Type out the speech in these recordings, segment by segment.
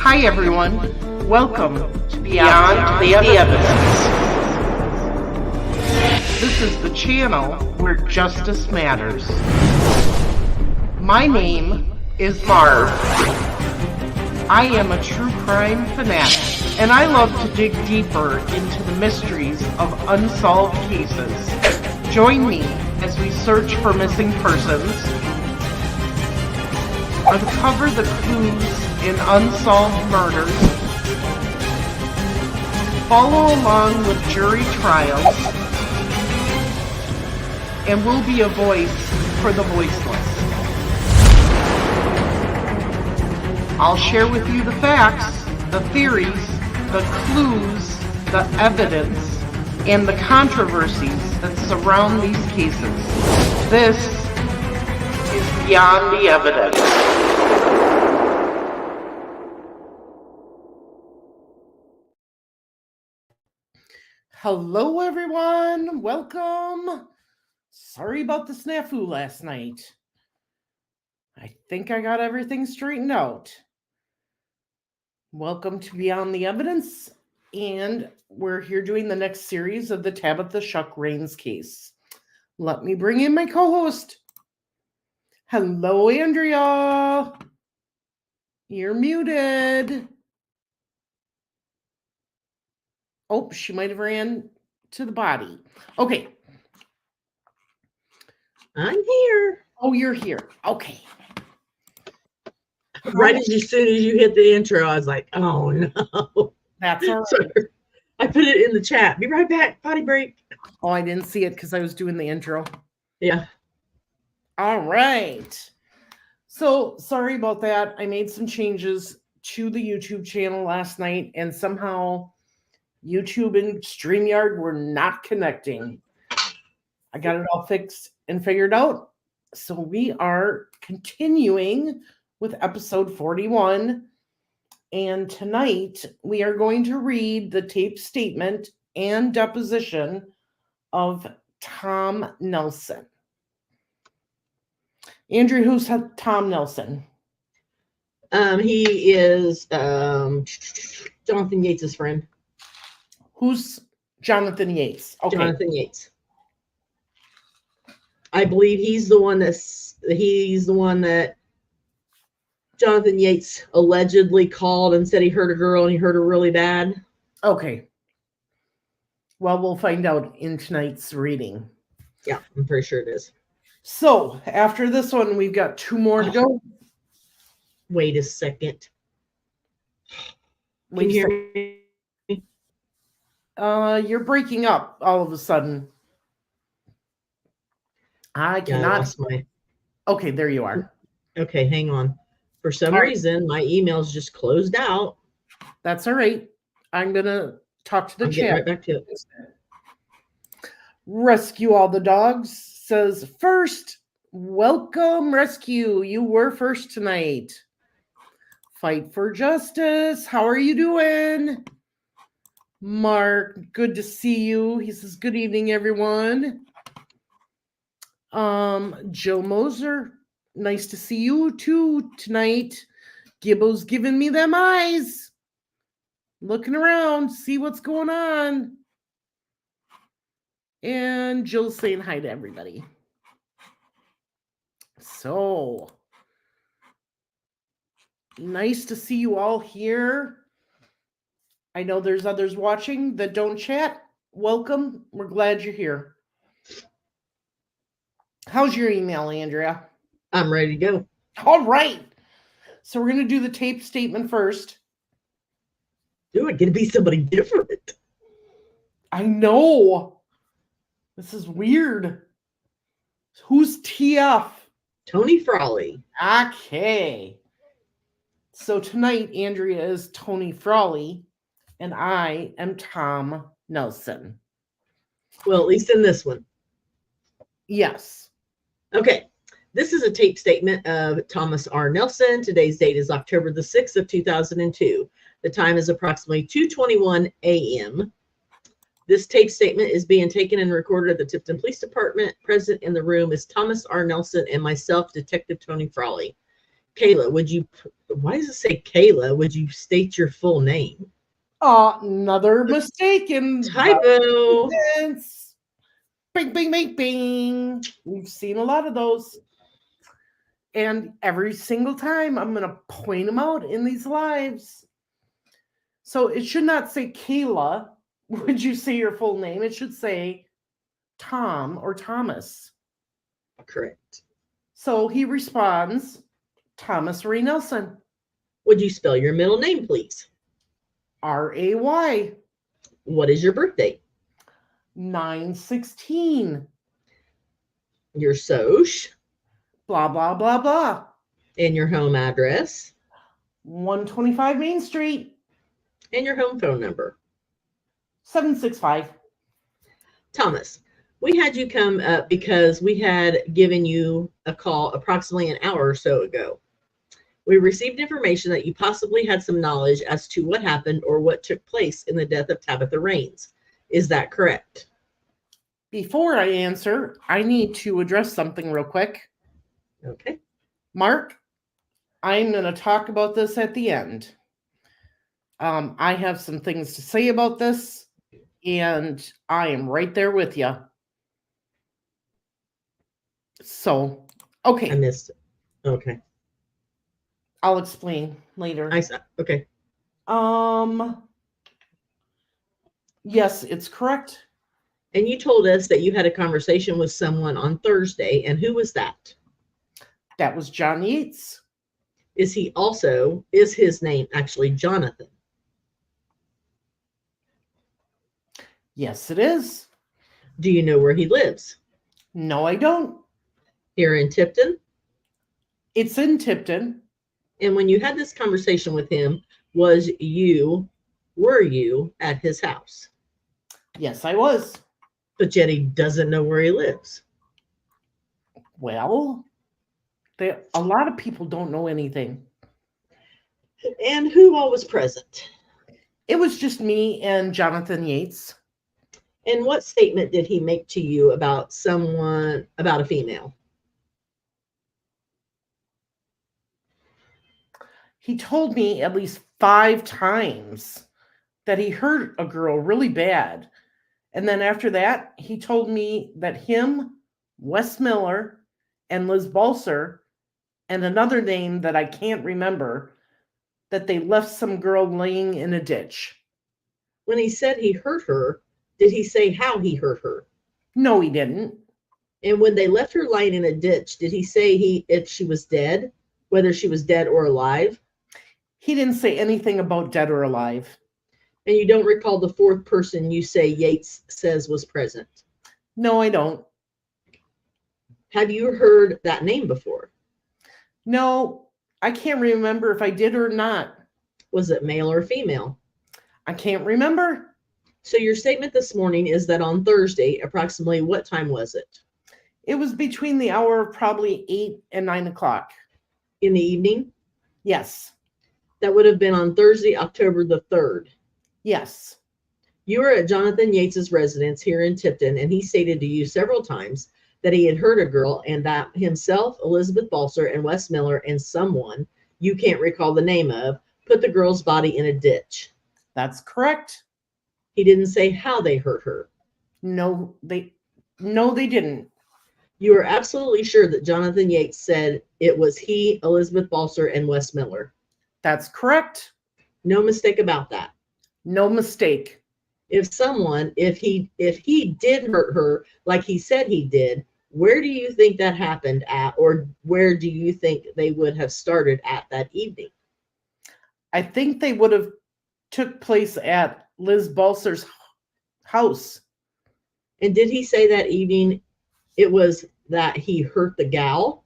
Hi everyone, welcome to Beyond the Evidence. This is the channel where justice matters. My name is Marv. I am a true crime fanatic, and I love to dig deeper into the mysteries of unsolved cases. Join me as we search for missing persons, uncover the clues in unsolved murders, follow along with jury trials, and we'll be a voice for the voiceless. I'll share with you the facts, the theories, the clues, the evidence, and the controversies that surround these cases. This is Beyond the Evidence. Hello everyone, welcome. Sorry about the snafu last night. I think I got everything straightened out. Welcome to Beyond the Evidence, and we're here doing the next series of the Tabitha Shuck Raines case. Let me bring in my co-host. Hello, Andrea. You're muted. Oh, she might have ran to the body. Okay. I'm here. Oh, you're here. Okay. Right as soon as you hit the intro, I was like, oh no. That's all right. So I put it in the chat. Be right back. Potty break. Oh, I didn't see it because I was doing the intro. Yeah. All right. So sorry about that. I made some changes to the YouTube channel last night, and somehow YouTube and StreamYard were not connecting. I got it all fixed and figured out. So we are continuing with episode 41. And tonight we are going to read the tape statement and deposition of Tom Nelson. Andrew, who's Tom Nelson? He is Jonathan Yates' friend. Who's Jonathan Yates? Okay. Jonathan Yates. I believe he's the one that Jonathan Yates allegedly called and said he hurt a girl and he hurt her really bad. Okay. Well, we'll find out in tonight's reading. Yeah, I'm pretty sure it is. So after this one, we've got two more to go. Wait a second. Can you hear me? You're breaking up all of a sudden. I cannot. Okay, there you are. Okay, hang on. For some reason, my email's just closed out. That's all right. I'm gonna talk to the chat. Get right back to it. Rescue All the Dogs says, first, welcome, Rescue. You were first tonight. Fight for Justice. How are you doing? Mark, good to see you. He says, good evening, everyone. Joe Moser, nice to see you too tonight. Gibbo's giving me them eyes. Looking around, see what's going on. And Jill's saying hi to everybody. So, nice to see you all here. I know there's others watching that don't chat. Welcome. We're glad you're here. How's your email, Andrea? I'm ready to go. All right. So we're going to do the tape statement first. Do it. Gonna be somebody different. I know. This is weird. Who's TF? Tony Frawley. Okay. So tonight, Andrea is Tony Frawley, and I am Tom Nelson. Well, at least in this one. Yes. Okay. This is a tape statement of Thomas R. Nelson. Today's date is October the 6th of 2002. The time is approximately 2:21 a.m. This tape statement is being taken and recorded at the Tipton Police Department. Present in the room is Thomas R. Nelson and myself, Detective Tony Frawley. Kayla, why does it say Kayla? Would you state your full name? Another mistake in Typo. documents. Bing, bing, bing, bing. We've seen a lot of those. And every single time I'm going to point them out in these lives. So it should not say Kayla. Would you say your full name? It should say Tom or Thomas. Correct. So he responds, Thomas Ray Nelson. Would you spell your middle name, please? Ray. What is your birthday? 9/16. Your soc. Blah, blah, blah, blah. And your home address. 125 Main Street. And your home phone number. 765. Thomas, we had you come up because we had given you a call approximately an hour or so ago. We received information that you possibly had some knowledge as to what happened or what took place in the death of Tabitha Raines. Is that correct? Before I answer, I need to address something real quick. Okay. Mark, I'm going to talk about this at the end. I have some things to say about this, and I am right there with you. So, okay. I missed it. Okay. I'll explain later. Okay. Yes, it's correct. And you told us that you had a conversation with someone on Thursday, and who was that? That was John Yates. Is his name actually Jonathan? Yes, it is. Do you know where he lives? No, I don't. Here in Tipton? It's in Tipton. And when you had this conversation with him, were you at his house? Yes, I was. But yet he doesn't know where he lives. Well, a lot of people don't know anything. And who all was present? It was just me and Jonathan Yates. And what statement did he make to you about a female? He told me at least 5 times that he hurt a girl really bad. And then after that, he told me that him, Wes Miller, and Liz Balser, and another name that I can't remember, that they left some girl laying in a ditch. When he said he hurt her, did he say how he hurt her? No, he didn't. And when they left her lying in a ditch, did he say if she was dead, whether she was dead or alive? He didn't say anything about dead or alive. And you don't recall the 4th person you say Yates says was present? No, I don't. Have you heard that name before? No, I can't remember if I did or not. Was it male or female? I can't remember. So your statement this morning is that on Thursday, approximately what time was it? It was between the hour of probably 8 and 9 o'clock. In the evening? Yes. That would have been on Thursday, October the 3rd. Yes. You were at Jonathan Yates's residence here in Tipton, and he stated to you several times that he had hurt a girl and that himself, Elizabeth Balser, and Wes Miller, and someone you can't recall the name of, put the girl's body in a ditch. That's correct. He didn't say how they hurt her. No, they didn't. You are absolutely sure that Jonathan Yates said it was he, Elizabeth Balser, and Wes Miller. That's correct. No mistake about that. No mistake. If he did hurt her like he said he did, where do you think that happened at, or where do you think they would have started at that evening? I think they would have took place at Liz Balser's house. And did he say that evening it was that he hurt the gal?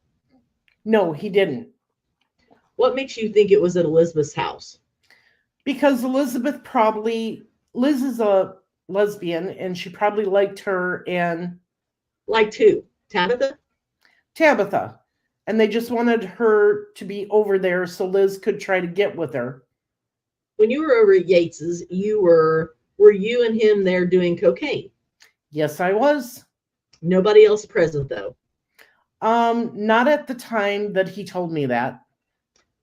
No, he didn't. What makes you think it was at Elizabeth's house? Because Liz is a lesbian, and she probably liked her and... Liked who? Tabitha? Tabitha. And they just wanted her to be over there so Liz could try to get with her. When you were over at Yates's, were you and him there doing cocaine? Yes, I was. Nobody else present, though? Not at the time that he told me that.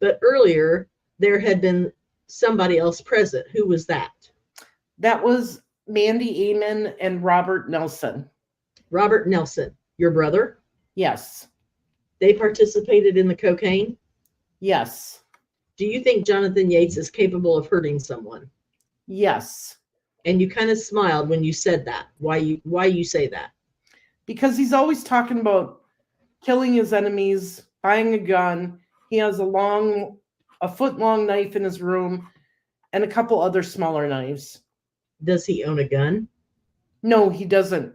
But earlier, there had been somebody else present. Who was that? That was Mandy Amon and Robert Nelson. Robert Nelson, your brother? Yes. They participated in the cocaine? Yes. Do you think Jonathan Yates is capable of hurting someone? Yes. And you kind of smiled when you said that. Why you say that? Because he's always talking about killing his enemies, buying a gun. He has a foot-long knife in his room and a couple other smaller knives. Does he own a gun? No, he doesn't.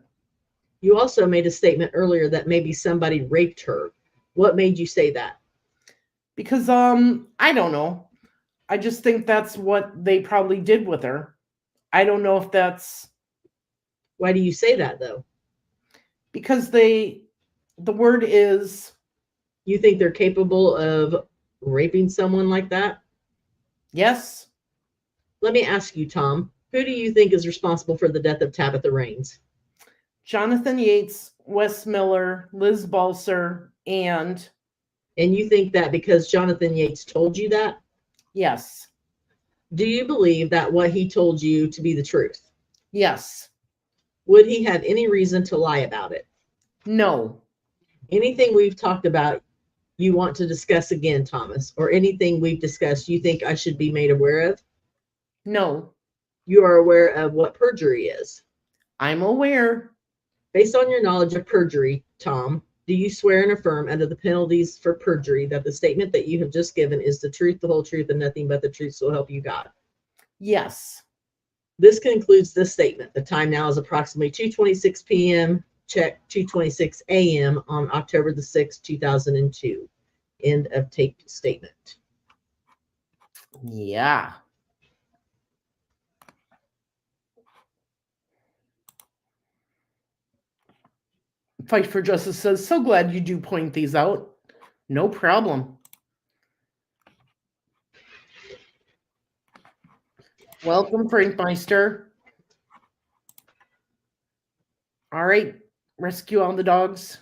You also made a statement earlier that maybe somebody raped her. What made you say that? Because, I don't know. I just think that's what they probably did with her. I don't know if that's... Why do you say that, though? Because the word is... You think they're capable of raping someone like that? Yes. Let me ask you, Tom, who do you think is responsible for the death of Tabitha Raines? Jonathan Yates, Wes Miller, Liz Balser, and... And you think that because Jonathan Yates told you that? Yes. Do you believe that what he told you to be the truth? Yes. Would he have any reason to lie about it? No. Anything we've talked about you want to discuss again, Thomas, or anything we've discussed you think I should be made aware of? No. You are aware of what perjury is? I'm aware. Based on your knowledge of perjury, Tom, do you swear and affirm under the penalties for perjury that the statement that you have just given is the truth, the whole truth, and nothing but the truth, so help you God? Yes. This concludes this statement. The time now is approximately 2:26 p.m. Check 2:26 a.m. on October the 6th, 2002. End of taped statement. Yeah. Fight for Justice says, so glad you do point these out. No problem. Welcome, Frank Meister. All right, rescue all the dogs.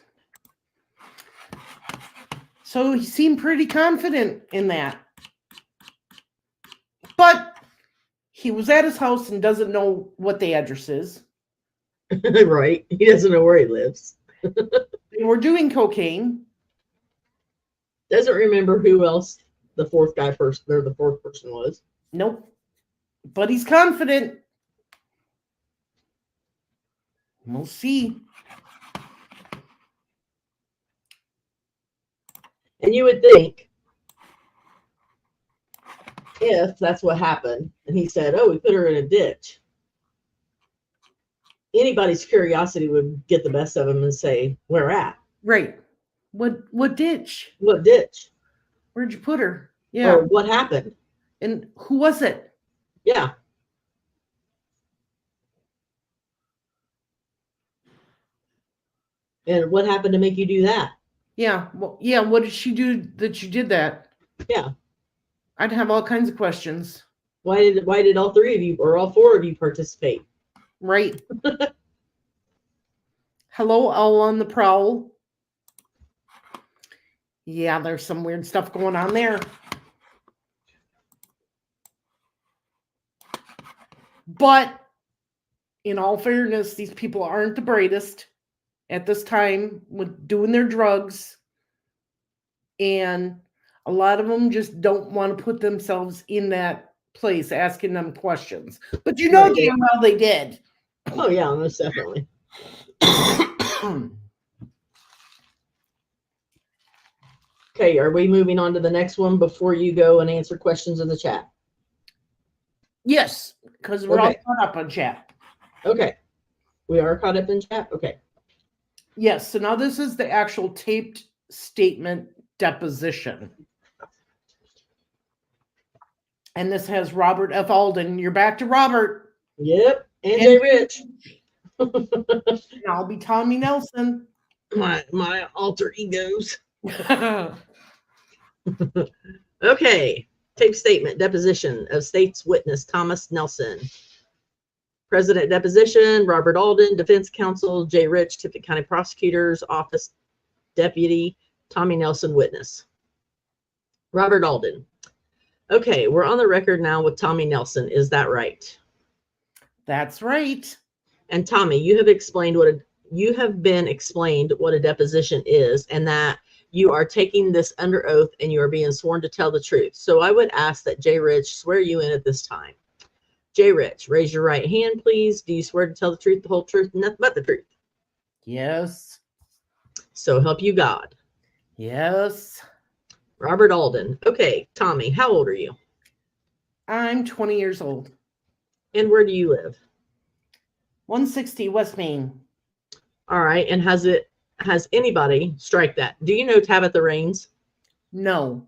So he seemed pretty confident in that. But he was at his house and doesn't know what the address is. Right. He doesn't know where he lives. They were doing cocaine. Doesn't remember who else the fourth person was. Nope. But he's confident. We'll see. And you would think if that's what happened, and he said, oh, we put her in a ditch, anybody's curiosity would get the best of him and say, where at? Right. What ditch? What ditch? Where'd you put her? Yeah. Or what happened? And who was it? Yeah. And what happened to make you do that? Yeah. Well, yeah. What did she do that you did that? Yeah. I'd have all kinds of questions. Why did all three of you or all four of you participate? Right. Hello, Owl on the Prowl. Yeah, there's some weird stuff going on there. But in all fairness, these people aren't the brightest at this time with doing their drugs. And a lot of them just don't want to put themselves in that place asking them questions. But you know damn well they did. Oh, yeah, most definitely. Okay, are we moving on to the next one before you go and answer questions in the chat? Yes, because we're all caught up on chat. Okay. We are caught up in chat? Okay. Yes, so now this is the actual taped statement deposition. And this has Robert F. Alden. You're back to Robert. Yep. And Jay Rich. And I'll be Tommy Nelson. My alter egos. Okay. Tape statement, deposition of state's witness Thomas Nelson. President deposition, Robert Alden, defense counsel, Jay Rich, Tipton County Prosecutor's Office Deputy, Tommy Nelson, witness. Robert Alden. Okay, we're on the record now with Tommy Nelson. Is that right? That's right. And Tommy, you have been explained what a deposition is, and that you are taking this under oath and you are being sworn to tell the truth. So I would ask that J. Rich swear you in at this time. J. Rich, raise your right hand, please. Do you swear to tell the truth, the whole truth, and nothing but the truth? Yes. So help you God. Yes. Robert Alden. Okay, Tommy, how old are you? I'm 20 years old. And where do you live? 160 West Main. All right, and has anybody, strike that, do you know Tabitha Raines? No.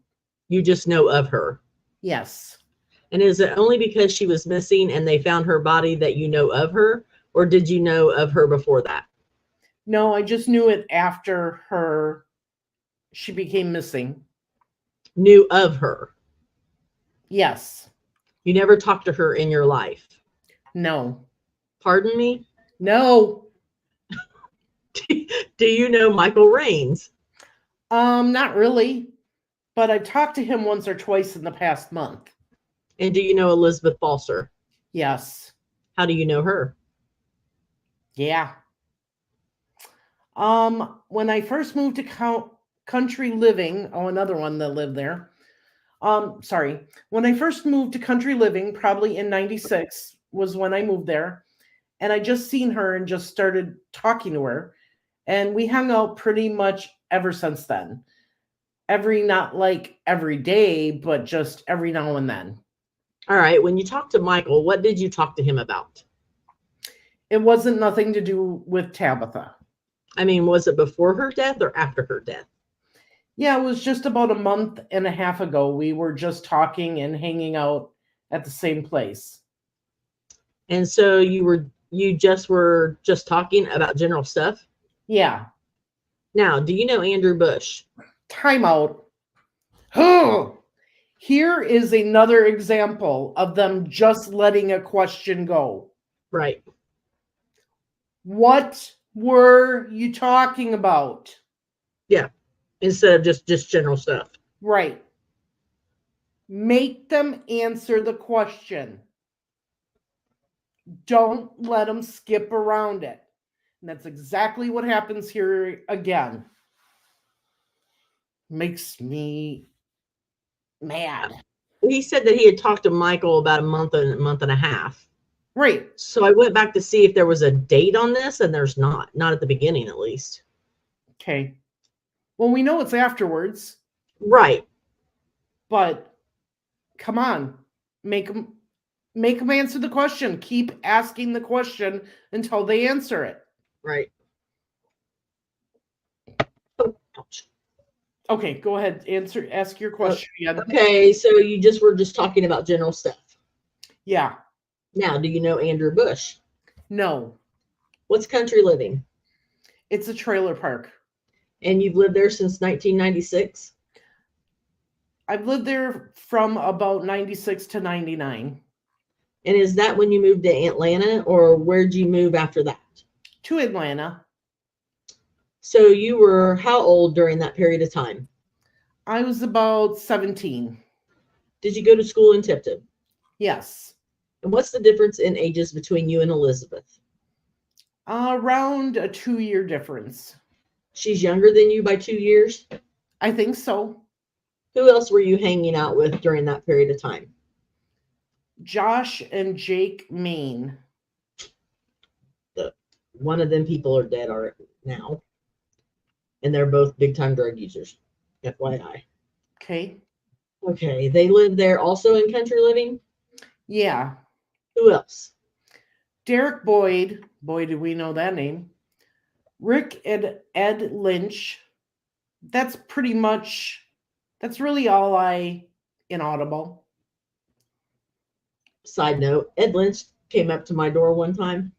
You just know of her? Yes. And is it only because she was missing and they found her body that you know of her, or did you know of her before that? No, I just knew it after she became missing. Knew of her? Yes. You never talked to her in your life? No. Pardon me? No. Do you know Michael Raines? Not really, but I talked to him once or twice in the past month. And do you know Elizabeth Balser? Yes. How do you know her? Yeah. When I first moved to Country Living, another one that lived there. When I first moved to Country Living, probably in 96 was when I moved there, and I just seen her and just started talking to her, and we hung out pretty much ever since then. Not like every day, but just every now and then. All right. When you talked to Michael, what did you talk to him about? It wasn't nothing to do with Tabitha. I mean, was it before her death or after her death? Yeah, it was just about a month and a half ago. We were just talking and hanging out at the same place. And so you were just talking about general stuff? Yeah. Now, do you know Andrew Bush? Time out. Here is another example of them just letting a question go. Right. What were you talking about? Yeah. Instead of just general stuff. Right. Make them answer the question. Don't let them skip around it. And that's exactly what happens here again. Makes me mad. He said that he had talked to Michael about a month and a half. Right. So I went back to see if there was a date on this, and there's not at the beginning, at least. Okay. Well, we know it's afterwards. Right. But come on, make them answer the question. Keep asking the question until they answer it. Right. Oh, ouch. Okay, go ahead. Ask your question again. Okay, so you were just talking about general stuff. Yeah. Now, do you know Andrew Bush? No. What's Country Living? It's a trailer park. And you've lived there since 1996? I've lived there from about 96 to 99. And is that when you moved to Atlanta, or where'd you move after that? To Atlanta. So you were how old during that period of time? I was about 17. Did you go to school in Tipton? Yes. And what's the difference in ages between you and Elizabeth? Around a 2-year difference. She's younger than you by 2 years? I think so. Who else were you hanging out with during that period of time? Josh and Jake Main. One of them people are dead now. And they're both big-time drug users. FYI. Okay. Okay. They live there also in Country Living? Yeah. Who else? Derek Boyd. Boy, did we know that name. Rick and Ed Lynch. That's really all inaudible. Side note, Ed Lynch came up to my door one time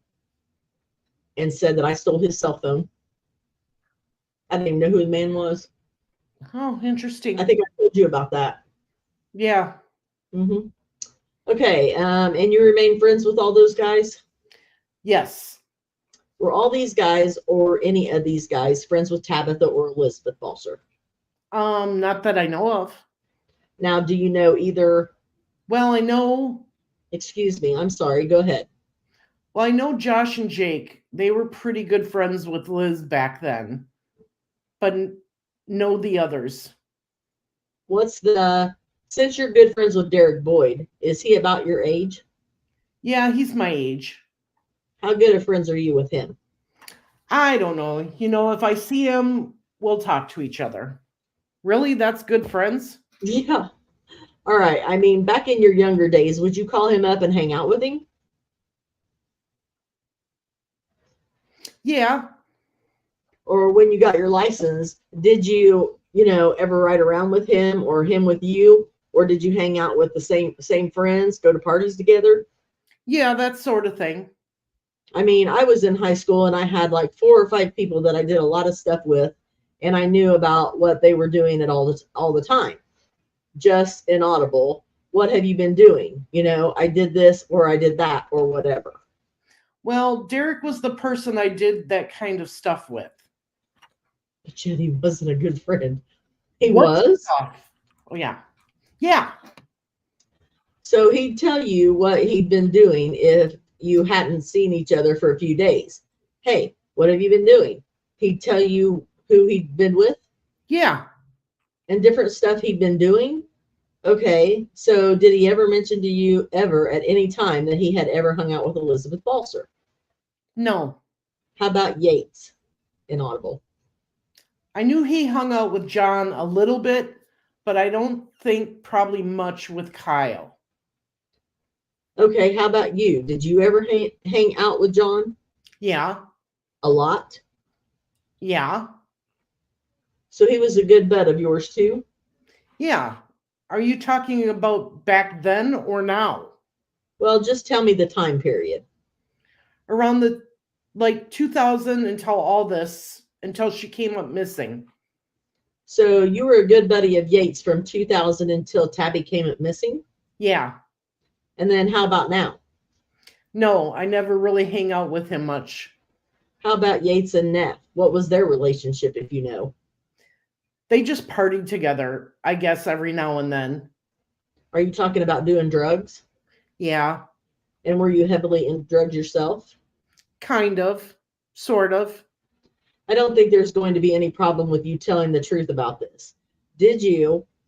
and said that I stole his cell phone. I didn't even know who the man was. Oh, interesting. I think I told you about that. Yeah. Mm-hmm. Okay, and you remain friends with all those guys? Yes. Were all these guys or any of these guys friends with Tabitha or Elizabeth Balser? Not that I know of. Now, do you know either? Well, I know. Excuse me. I'm sorry. Go ahead. Well, I know Josh and Jake. They were pretty good friends with Liz back then, but know the others. Since you're good friends with Derek Boyd, is he about your age? Yeah, he's my age. How good of friends are you with him? I don't know. If I see him, we'll talk to each other. Really? That's good friends? Yeah. All right. I mean, back in your younger days, would you call him up and hang out with him? Yeah. Or when you got your license, did you, ever ride around with him or him with you? Or did you hang out with the same friends, go to parties together? Yeah, that sort of thing. I mean, I was in high school and I had like 4 or 5 people that I did a lot of stuff with, and I knew about what they were doing at all the time. Just inaudible. What have you been doing? I did this or I did that or whatever. Well, Derek was the person I did that kind of stuff with. But yet he wasn't a good friend. He What was. stuff? Oh, yeah. Yeah. So he'd tell you what he'd been doing if you hadn't seen each other for a few days. Hey, what have you been doing? He'd tell you who he'd been with Yeah. and different stuff he'd been doing. Okay, so did he ever mention to you ever at any time that he had ever hung out with Elizabeth Balser? No. How about Yates? Inaudible. I knew he hung out with John a little bit, but I don't think probably much with Kyle. Okay, how about you? Did you ever hang out with John? Yeah. A lot? Yeah. So he was a good bud of yours too? Yeah. Are you talking about back then or now? Well, just tell me the time period. Around the 2000 until she came up missing. So you were a good buddy of Yates from 2000 until Tabi came up missing? Yeah. And then how about now? No, I never really hang out with him much. How about Yates and Neff? What was their relationship, if you know? They just partied together, I guess, every now and then. Are you talking about doing drugs? Yeah. And were you heavily in drugs yourself? Kind of. Sort of. I don't think there's going to be any problem with you telling the truth about this.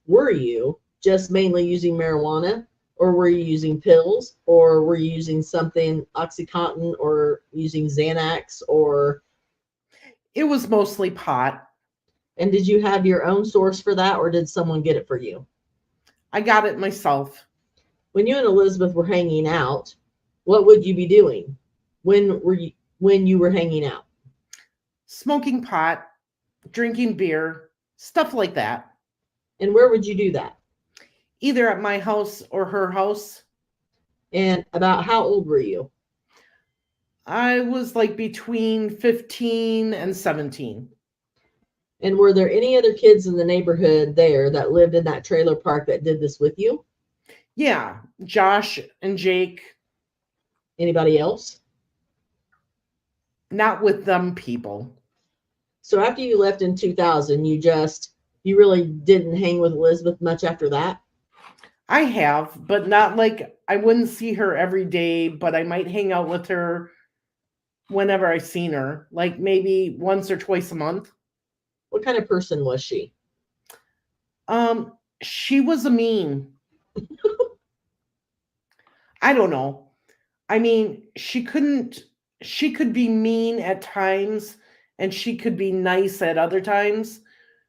Were you just mainly using marijuana? Or were you using pills? Or were you using something, Oxycontin, or using Xanax? It was mostly pot. And did you have your own source for that, or did someone get it for you? I got it myself. When you and Elizabeth were hanging out, what would you be doing when you were hanging out? Smoking pot, drinking beer, stuff like that. And where would you do that? Either at my house or her house. And about how old were you? I was between 15 and 17. And were there any other kids in the neighborhood there that lived in that trailer park that did this with you? Yeah, Josh and Jake. Anybody else? Not with them people. So after you left in 2000, you really didn't hang with Elizabeth much after that? I have, but not I wouldn't see her every day, but I might hang out with her whenever I seen her, maybe once or twice a month. What kind of person was she? She was a mean. I don't know. I mean, she could be mean at times and she could be nice at other times.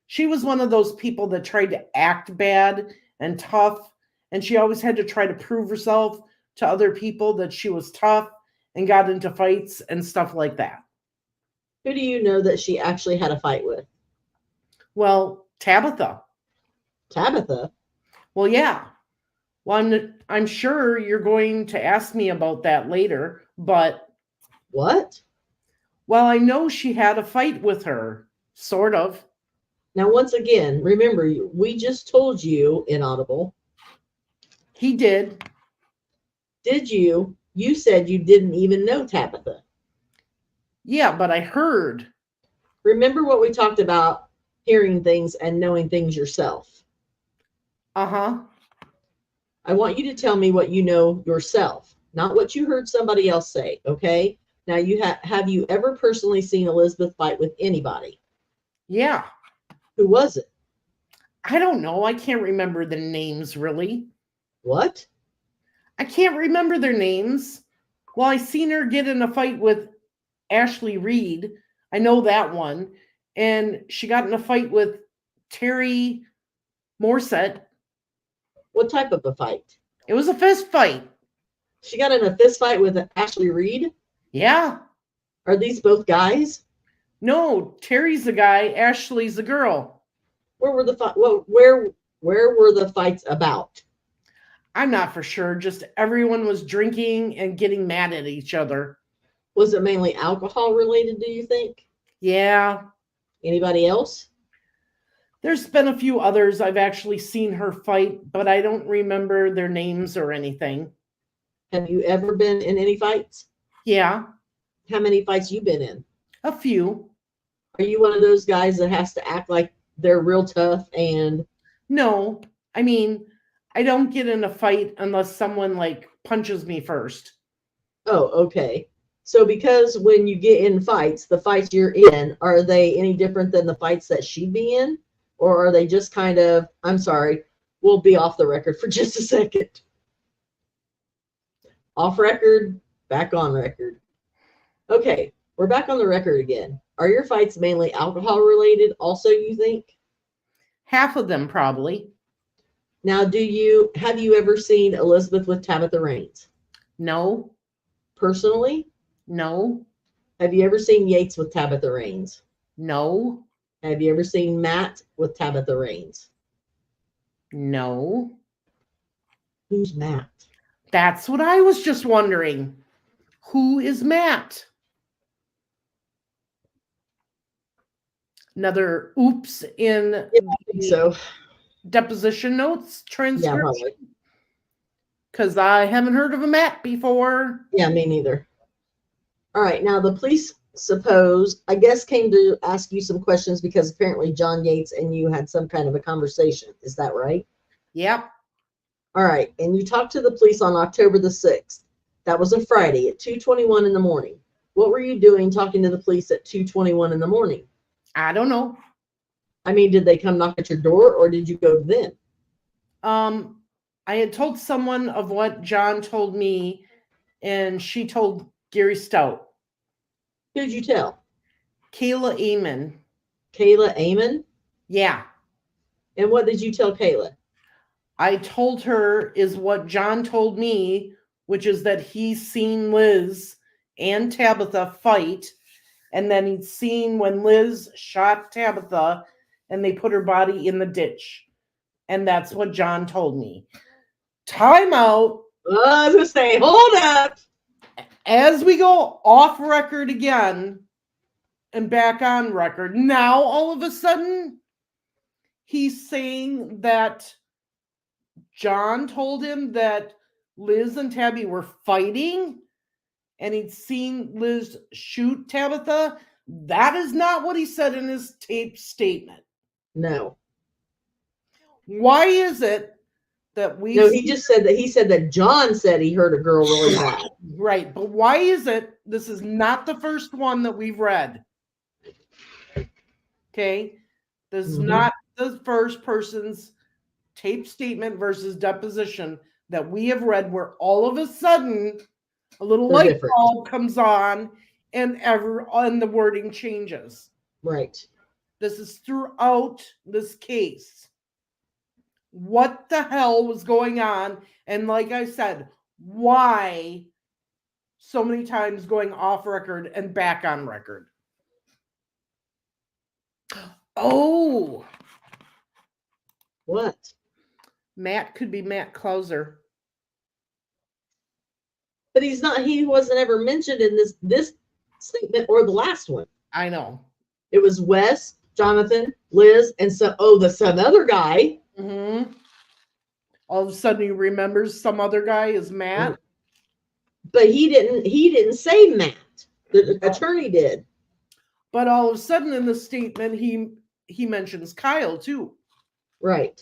She was one of those people that tried to act bad and tough, and she always had to try to prove herself to other people that she was tough and got into fights and stuff like that. Who do you know that she actually had a fight with? Well, Tabitha. Tabitha? Well, yeah. Well, I'm sure you're going to ask me about that later, but What? well, I know she had a fight with her, sort of. Now, once again, remember, we just told you, inaudible. He did. Did you? You said you didn't even know Tabitha. Yeah, but I heard. Remember what we talked about, hearing things and knowing things yourself. Uh-huh. I want you to tell me what you know yourself, not what you heard somebody else say, okay? Now, have you ever personally seen Elizabeth fight with anybody? Yeah. Who was it? I don't know. I can't remember the names really. What? I can't remember their names. Well, I seen her get in a fight with Ashley Reed. I know that one. And she got in a fight with Terry Morset. What type of a fight? It was a fist fight. She got in a fist fight with Ashley Reed? Yeah. Are these both guys? No, Terry's the guy, Ashley's the girl. Where were the where were the fights about? I'm not for sure. Just everyone was drinking and getting mad at each other. Was it mainly alcohol related, do you think? Yeah. Anybody else? There's been a few others I've actually seen her fight, but I don't remember their names or anything. Have you ever been in any fights? Yeah. How many fights you been in? A few. Are you one of those guys that has to act like they're real tough and... No. I mean, I don't get in a fight unless someone like punches me first. Oh, okay. So because when you get in fights, the fights you're in, are they any different than the fights that she'd be in? Or are they just kind of, I'm sorry, we'll be off the record for just a second. Off record, back on record. Okay, we're back on the record again. Are your fights mainly alcohol related also, you think? Half of them probably. Now, have you ever seen Elizabeth with Tabitha Raines? No. Personally? No. Have you ever seen Yates with Tabitha Raines? No. Have you ever seen Matt with Tabitha Raines? No. Who's Matt? That's what I was just wondering. Who is Matt? Another oops in Yeah, I think so. deposition notes Yeah, transcription. probably. Because I haven't heard of a Matt before. Yeah, me neither. All right, now the police I guess came to ask you some questions because apparently John Yates and you had some kind of a conversation. Is that right? Yep. All right, and you talked to the police on October the 6th. That was a Friday at 2:21 in the morning. What were you doing talking to the police at 2:21 in the morning? I don't know. I mean, did they come knock at your door or did you go to them? I had told someone of what John told me, and she told Gary Stout. Who did you tell? Kayla Amon. Kayla Amon? Yeah. And what did you tell Kayla? I told her is what John told me, which is that he's seen Liz and Tabitha fight, and then he'd seen when Liz shot Tabitha and they put her body in the ditch. And that's what John told me. Time out. I was going to say, hold up. As we go off record again and back on record, now all of a sudden he's saying that John told him that Liz and Tabi were fighting and he'd seen Liz shoot Tabitha. That is not what he said in his tape statement. No. Why is it that we... No, he said that John said he heard a girl really bad. Right, but why is it this is not the first one that we've read? Okay? This is not the first person's tape statement versus deposition that we have read where all of a sudden a little light bulb comes on and the wording changes. Right. This is throughout this case. What the hell was going on? And like I said, why so many times going off record and back on record? Oh. What? Matt could be Matt Clouser. But he wasn't ever mentioned in this statement or the last one. I know. It was Wes, Jonathan, Liz, and some other guy. Mm-hmm. All of a sudden he remembers some other guy is Matt. But he didn't say Matt. The attorney did. But all of a sudden in the statement he mentions Kyle too. Right.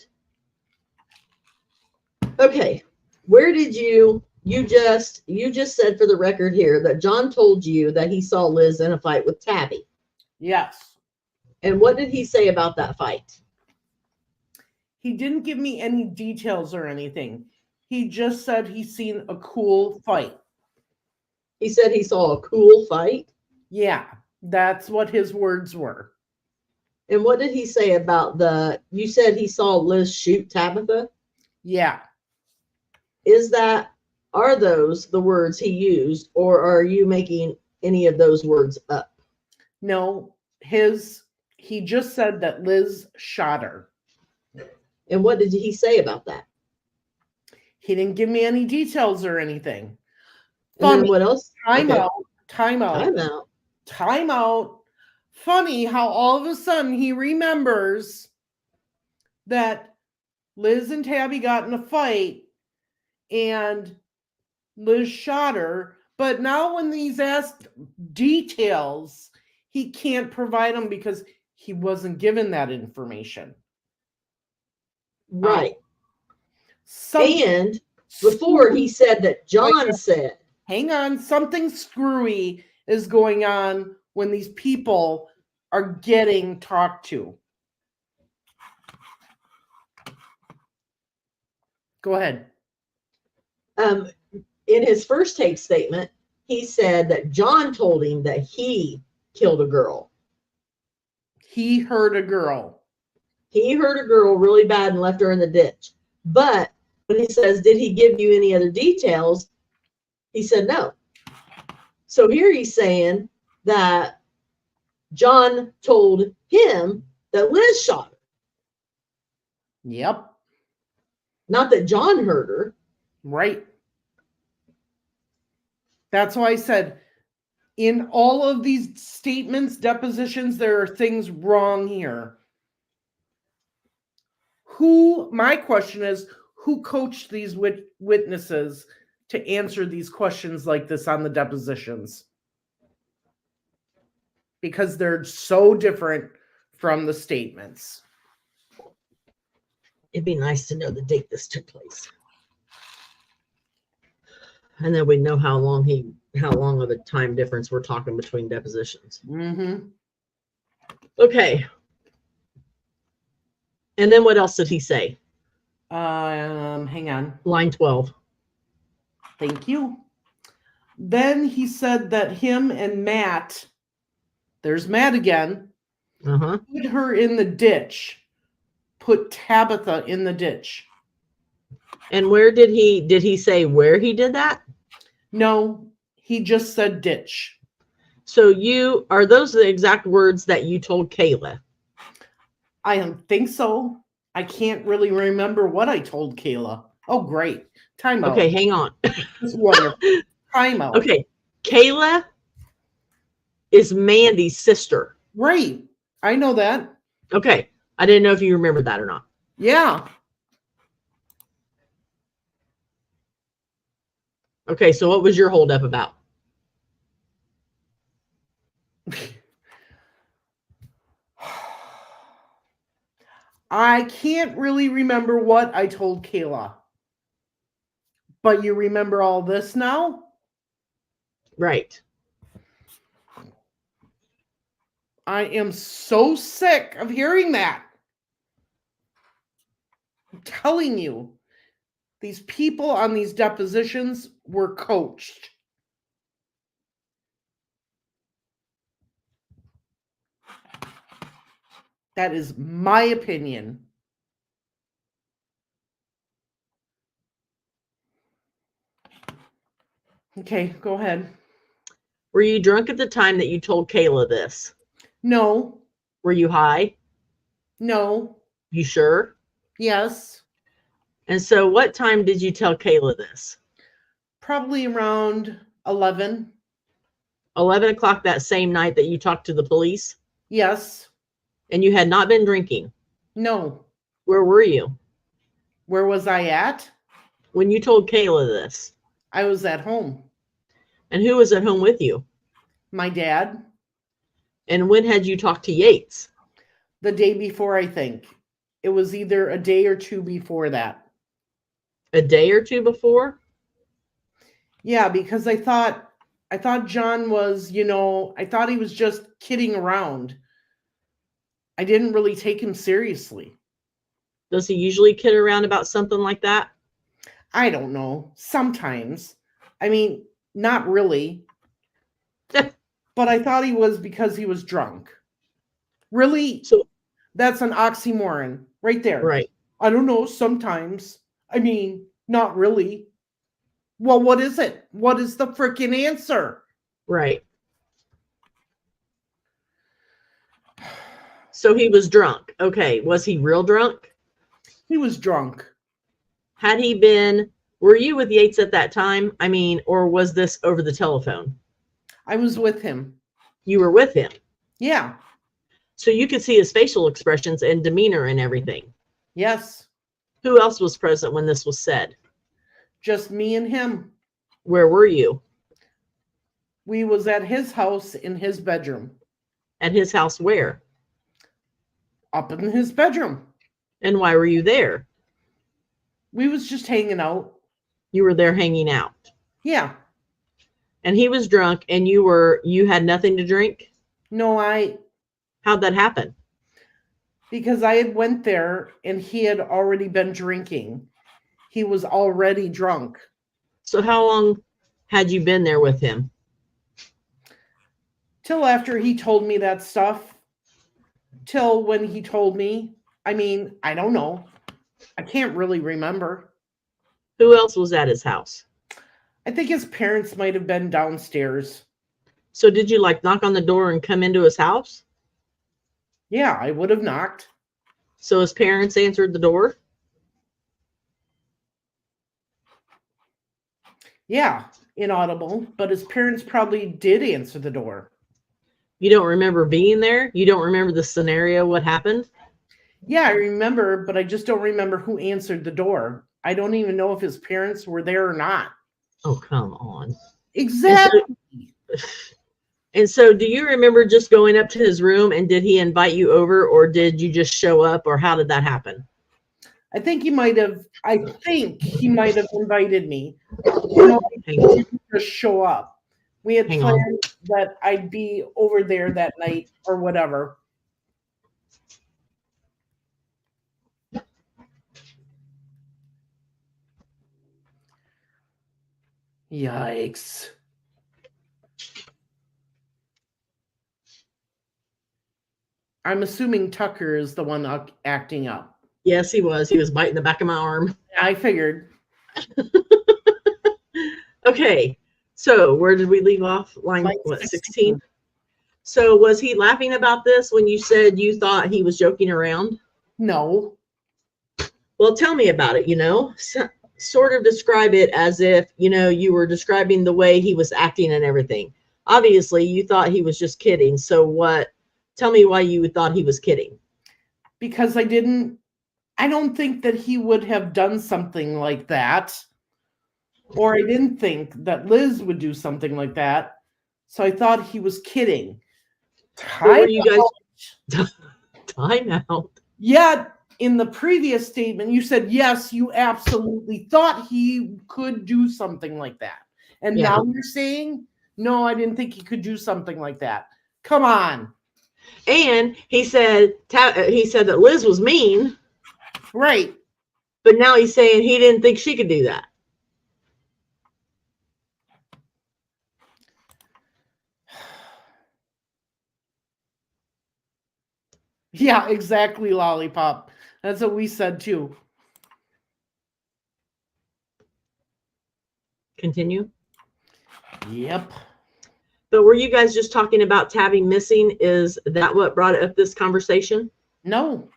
Okay. Where did you just said for the record here that John told you that he saw Liz in a fight with Tabi. Yes. And what did he say about that fight? He didn't give me any details or anything. He just said he's seen a cool fight. He said he saw a cool fight? Yeah, that's what his words were. And what did he say about you said he saw Liz shoot Tabitha? Yeah. Are those the words he used, or are you making any of those words up? No, he just said that Liz shot her. And what did he say about that? He didn't give me any details or anything. And then what else? Time Okay. out. Funny how all of a sudden he remembers that Liz and Tabi got in a fight and Liz shot her. But now when he's asked details, he can't provide them because he wasn't given that information. Right. And before he said that John said. Hang on, something screwy is going on when these people are getting talked to. Go ahead. In his first tape statement, he said that John told him that he killed a girl. He hurt a girl. He hurt a girl really bad and left her in the ditch. But when he says, did he give you any other details? He said no. So here he's saying that John told him that Liz shot her. Yep. Not that John hurt her. Right. That's why I said in all of these statements, depositions, there are things wrong here. My question is, who coached these witnesses to answer these questions like this on the depositions? Because they're so different from the statements. It'd be nice to know the date this took place. And then we know how long of a time difference we're talking between depositions. Mm-hmm. Okay. And then what else did he say? Hang on. Line 12. Thank you. Then he said that him and Matt, there's Matt again, put her in the ditch, put Tabitha in the ditch. And where did he say where he did that? No, he just said ditch. So are those the exact words that you told Kayla? I don't think so. I can't really remember what I told Kayla. Oh, great. Time out. Okay, hang on. That's wonderful. Time out. Okay, Kayla is Mandy's sister. Right. I know that. Okay. I didn't know if you remembered that or not. Yeah. Okay, so what was your holdup about? I can't really remember what I told Kayla. But you remember all this now? Right. I am so sick of hearing that. I'm telling you, these people on these depositions were coached. That is my opinion. Okay, go ahead. Were you drunk at the time that you told Kayla this? No. Were you high? No. You sure? Yes. And so what time did you tell Kayla this? Probably around 11. 11 o'clock that same night that you talked to the police? Yes. And you had not been drinking? No. Where were you? Where was I at? When you told Kayla this? I was at home. And who was at home with you? My dad. And when had you talked to Yates? The day before, I think. It was either a day or two before that. A day or two before? Yeah, because I thought John was, I thought he was just kidding around. I didn't really take him seriously. Does he usually kid around about something like that? I don't know. Sometimes. I mean, not really. But I thought he was because he was drunk. Really? So, That's an oxymoron right there. right. I don't know. Sometimes. I mean, not really. Well, what is it? What is the freaking answer? Right. So he was drunk. Okay. Was he real drunk? He was drunk. Had he been, were you with Yates at that time? I mean, or was this over the telephone? I was with him. You were with him. Yeah. So you could see his facial expressions and demeanor and everything. Yes. Who else was present when this was said? Just me and him. Where were you? We was at his house in his bedroom. At his house where? Up in his bedroom. And why were you there? We was just hanging out. You were there hanging out. Yeah. And he was drunk and you had nothing to drink? No, How'd that happen? because I had went there and he had already been drinking. He was already drunk. So how long had you been there with him? Till after he told me that stuff. Till when he told me. I mean, I don't know. I can't really remember. Who else was at his house? I think his parents might have been downstairs. So did you like knock on the door and come into his house? Yeah, I would have knocked. So his parents answered the door? Yeah, inaudible, but his parents probably did answer the door. You don't remember being there? You don't remember the scenario, what happened? Yeah, I remember, but I just don't remember who answered the door. I don't even know if his parents were there or not. Oh, come on. Exactly. And so do you remember just going up to his room and did he invite you over or did you just show up or how did that happen? I think he might have invited me. Hang on. Just show up. We had Hang on. planned that I'd be over there that night or whatever. Yikes. I'm assuming Tucker is the one acting up. Yes, he was. He was biting the back of my arm. I figured. Okay. So where did we leave off? Line what, 16? So was he laughing about this when you said you thought he was joking around? No. Well, tell me about it, sort of describe it as if, you were describing the way he was acting and everything. Obviously, you thought he was just kidding. So tell me why you thought he was kidding. Because I don't think that he would have done something like that. Or I didn't think that Liz would do something like that. So I thought he was kidding. Were you guys time out? Yeah, in the previous statement, you said, yes, you absolutely thought he could do something like that. And now you're saying, no, I didn't think he could do something like that. Come on. And he said that Liz was mean. Right. But now he's saying he didn't think she could do that. Yeah, exactly, Lollipop. That's what we said too. Continue. Yep. But were you guys just talking about Tabi missing? Is that what brought up this conversation? No.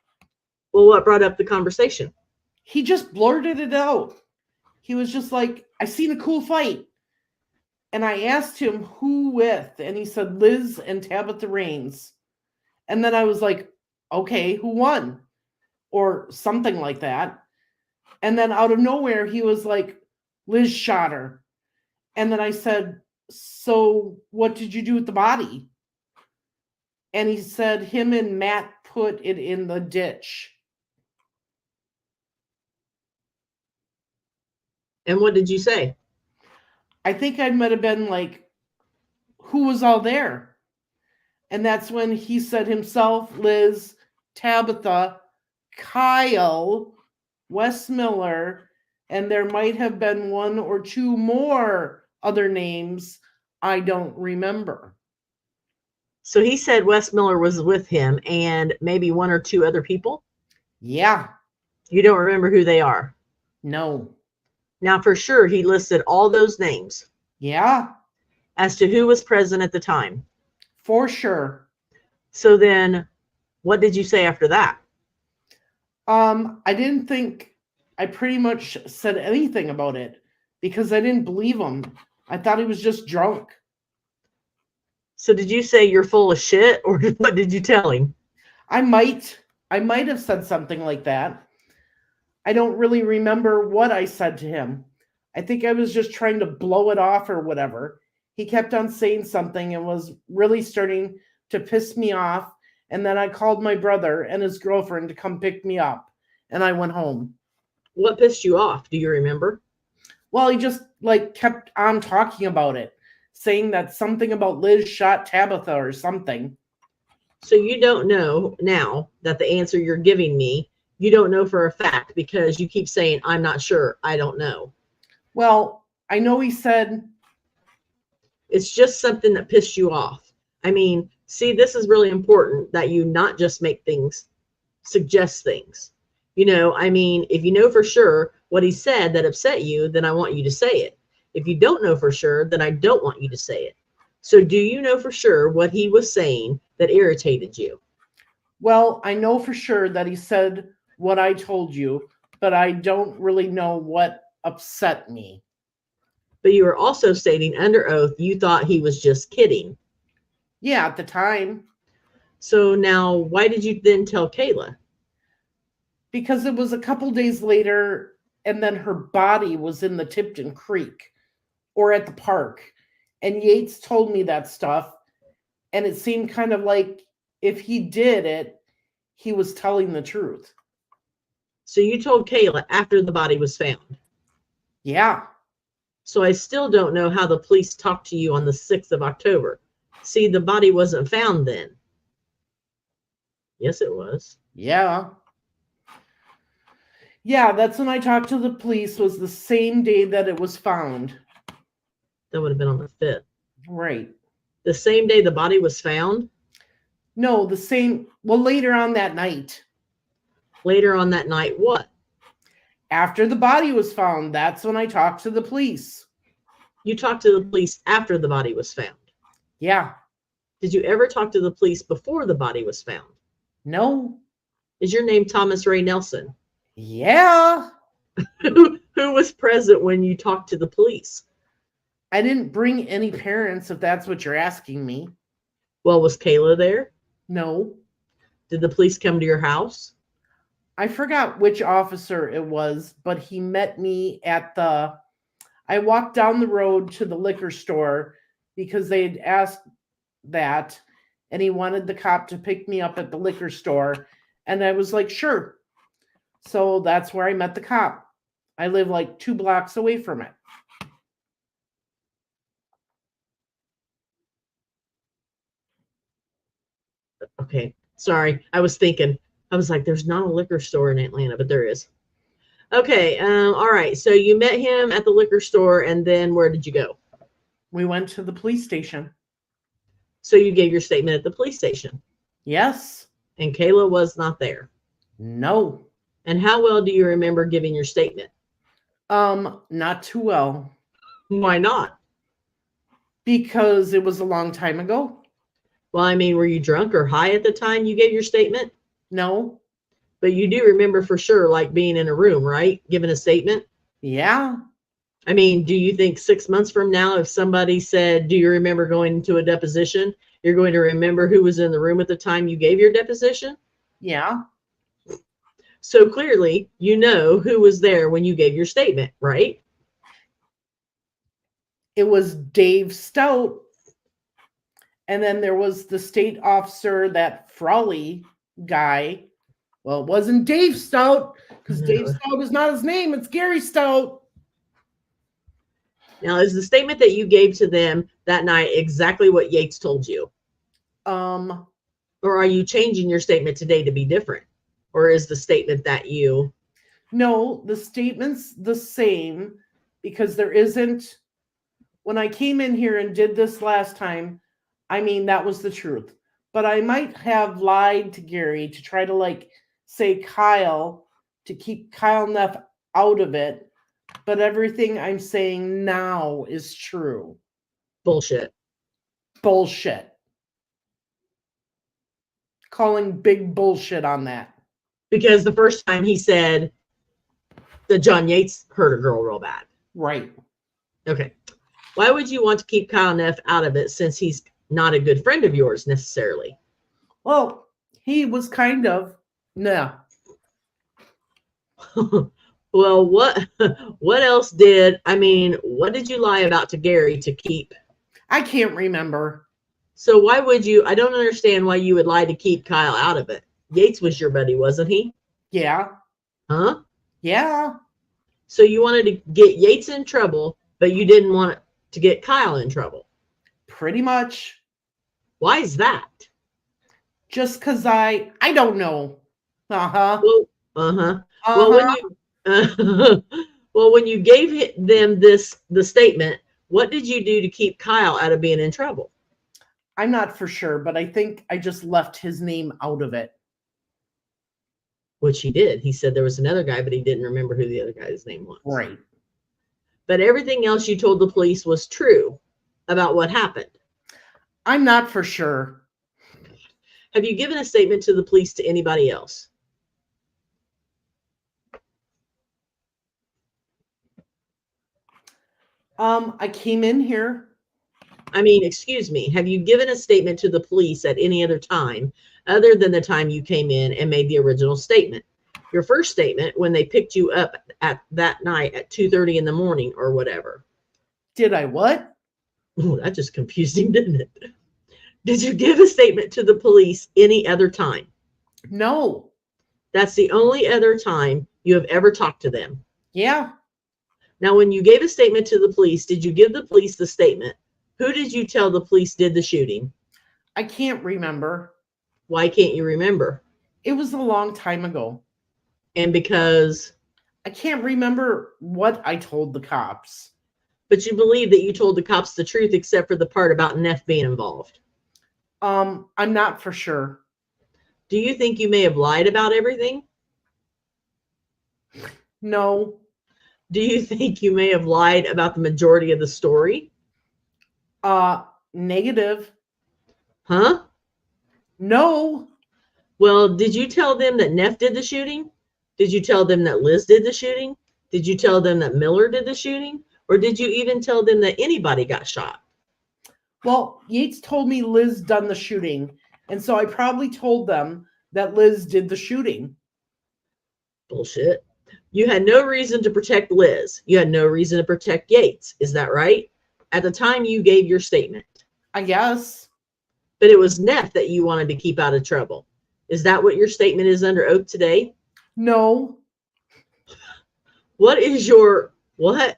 Well, what brought up the conversation? He just blurted it out. He was just like, I seen a cool fight. And I asked him who with, and he said Liz and Tabitha Raines. And then I was like, okay, who won? Or something like that. And then out of nowhere, he was like, Liz shot her. And then I said, so what did you do with the body? And he said him and Matt put it in the ditch. And what did you say? I think I might have been like, who was all there? And that's when he said himself, Liz, Tabitha, Kyle, Wes Miller, and there might have been one or two more other names I don't remember. So he said Wes Miller was with him and maybe one or two other people? Yeah. You don't remember who they are? No. Now, for sure, he listed all those names. Yeah. As to who was present at the time. For sure. So then, what did you say after that? I didn't think I pretty much said anything about it because I didn't believe him. I thought he was just drunk. So did you say you're full of shit, or what did you tell him? I might have said something like that. I don't really remember what I said to him. I think I was just trying to blow it off or whatever. He kept on saying something and was really starting to piss me off. And then I called my brother and his girlfriend to come pick me up. And I went home. What pissed you off? Do you remember? Well, he just kept on talking about it, saying that something about Liz shot Tabitha or something. So you don't know now that the answer you're giving me, you don't know for a fact because you keep saying, I'm not sure. I don't know. Well, I know he said. It's just something that pissed you off. I mean, see, this is really important that you not just make things, suggest things. I mean, if you know for sure what he said that upset you, then I want you to say it. If you don't know for sure, then I don't want you to say it. So do you know for sure what he was saying that irritated you? Well, I know for sure that he said what I told you, but I don't really know what upset me. But you were also stating under oath you thought he was just kidding. Yeah, at the time. So now, why did you then tell Kayla? Because it was a couple days later, and then her body was in the Tipton Creek or at the park. And Yates told me that stuff, and it seemed kind of like if he did it, he was telling the truth. So you told Kayla after the body was found? Yeah. So I still don't know how the police talked to you on the 6th of October. See, the body wasn't found then. Yes, it was. Yeah. Yeah, that's when I talked to the police, was the same day that it was found. That would have been on the 5th. Right. The same day the body was found? No, later on that night. Later on that night, what? After the body was found, that's when I talked to the police. You talked to the police after the body was found? Yeah. Did you ever talk to the police before the body was found? No. Is your name Thomas Ray Nelson? Yeah. Who was present when you talked to the police? I didn't bring any parents, if that's what you're asking me. Well, was Kayla there? No. Did the police come to your house? I forgot which officer it was, but he met me I walked down the road to the liquor store because they had asked that, and he wanted the cop to pick me up at the liquor store, and I was like, sure. So that's where I met the cop. I live 2 blocks away from it. Okay, sorry. I was thinking. I was like, there's not a liquor store in Atlanta, but there is. Okay, all right. So you met him at the liquor store, and then where did you go? We went to the police station. So you gave your statement at the police station? Yes. And Kayla was not there? No. And how well do you remember giving your statement? Not too well. Why not? Because it was a long time ago. Well, I mean, were you drunk or high at the time you gave your statement? No. But you do remember for sure, being in a room, right? Giving a statement? Yeah. I mean, do you think 6 months from now, if somebody said, do you remember going to a deposition, you're going to remember who was in the room at the time you gave your deposition? Yeah. So clearly, you know who was there when you gave your statement, right? It was Dave Stout. And then there was the state officer, that Frawley guy. Well, it wasn't Dave Stout, because Dave Stout is not his name. It's Gary Stout. Now, is the statement that you gave to them that night exactly what Yates told you? Um, Or are you changing your statement today to be different? Or is the statement that you... no, the statement's the same because there isn't. When I came in here and did this last time, I mean, that was the truth. But I might have lied to Gary to try to like say Kyle, to keep Kyle Neff out of it. But everything I'm saying now is true. Bullshit. Bullshit. Calling big bullshit on that. Because the first time he said that John Yates hurt a girl real bad. Right. Okay. Why would you want to keep Kyle Neff out of it since he's not a good friend of yours necessarily? Well, he was kind of. No. Well, what else did, what did you lie about to Gary to keep? I can't remember. So why would you, I don't understand why you would lie to keep Kyle out of it. Yates was your buddy, wasn't he? Yeah. Huh? Yeah. So you wanted to get Yates in trouble, but you didn't want to get Kyle in trouble. Pretty much. Why is that? Just because I don't know. Uh-huh. Well, uh-huh. Uh-huh. Well, when you well, when you gave them the statement, what did you do to keep Kyle out of being in trouble? I'm not for sure, but I think I just left his name out of it. Which he did. He said there was another guy, but he didn't remember who the other guy's name was. Right. But everything else you told the police was true about what happened. I'm not for sure. Have you given a statement to the police to anybody else? I came in here. Excuse me. Have you given a statement to the police at any other time other than the time you came in and made the original statement? Your first statement when they picked you up at that night at 2:30 in the morning or whatever. Did I what? Oh, that just confused him, didn't it? Did you give a statement to the police any other time? No. That's the only other time you have ever talked to them. Yeah. Now, when you gave a statement to the police, did you give the police the statement? Who did you tell the police did the shooting? I can't remember. Why can't you remember? It was a long time ago. And because? I can't remember what I told the cops. But you believe that you told the cops the truth except for the part about Neff being involved. I'm not for sure. Do you think you may have lied about everything? No. Do you think you may have lied about the majority of the story? Negative. Huh? No. Well, did you tell them that Neff did the shooting? Did you tell them that Liz did the shooting? Did you tell them that Miller did the shooting? Or did you even tell them that anybody got shot? Well, Yates told me Liz done the shooting, and so I probably told them that Liz did the shooting. Bullshit. You had no reason to protect Liz. You had no reason to protect Yates. Is that right? At the time you gave your statement. I guess. But it was Neff that you wanted to keep out of trouble. Is that what your statement is under oath today? No. What is your what?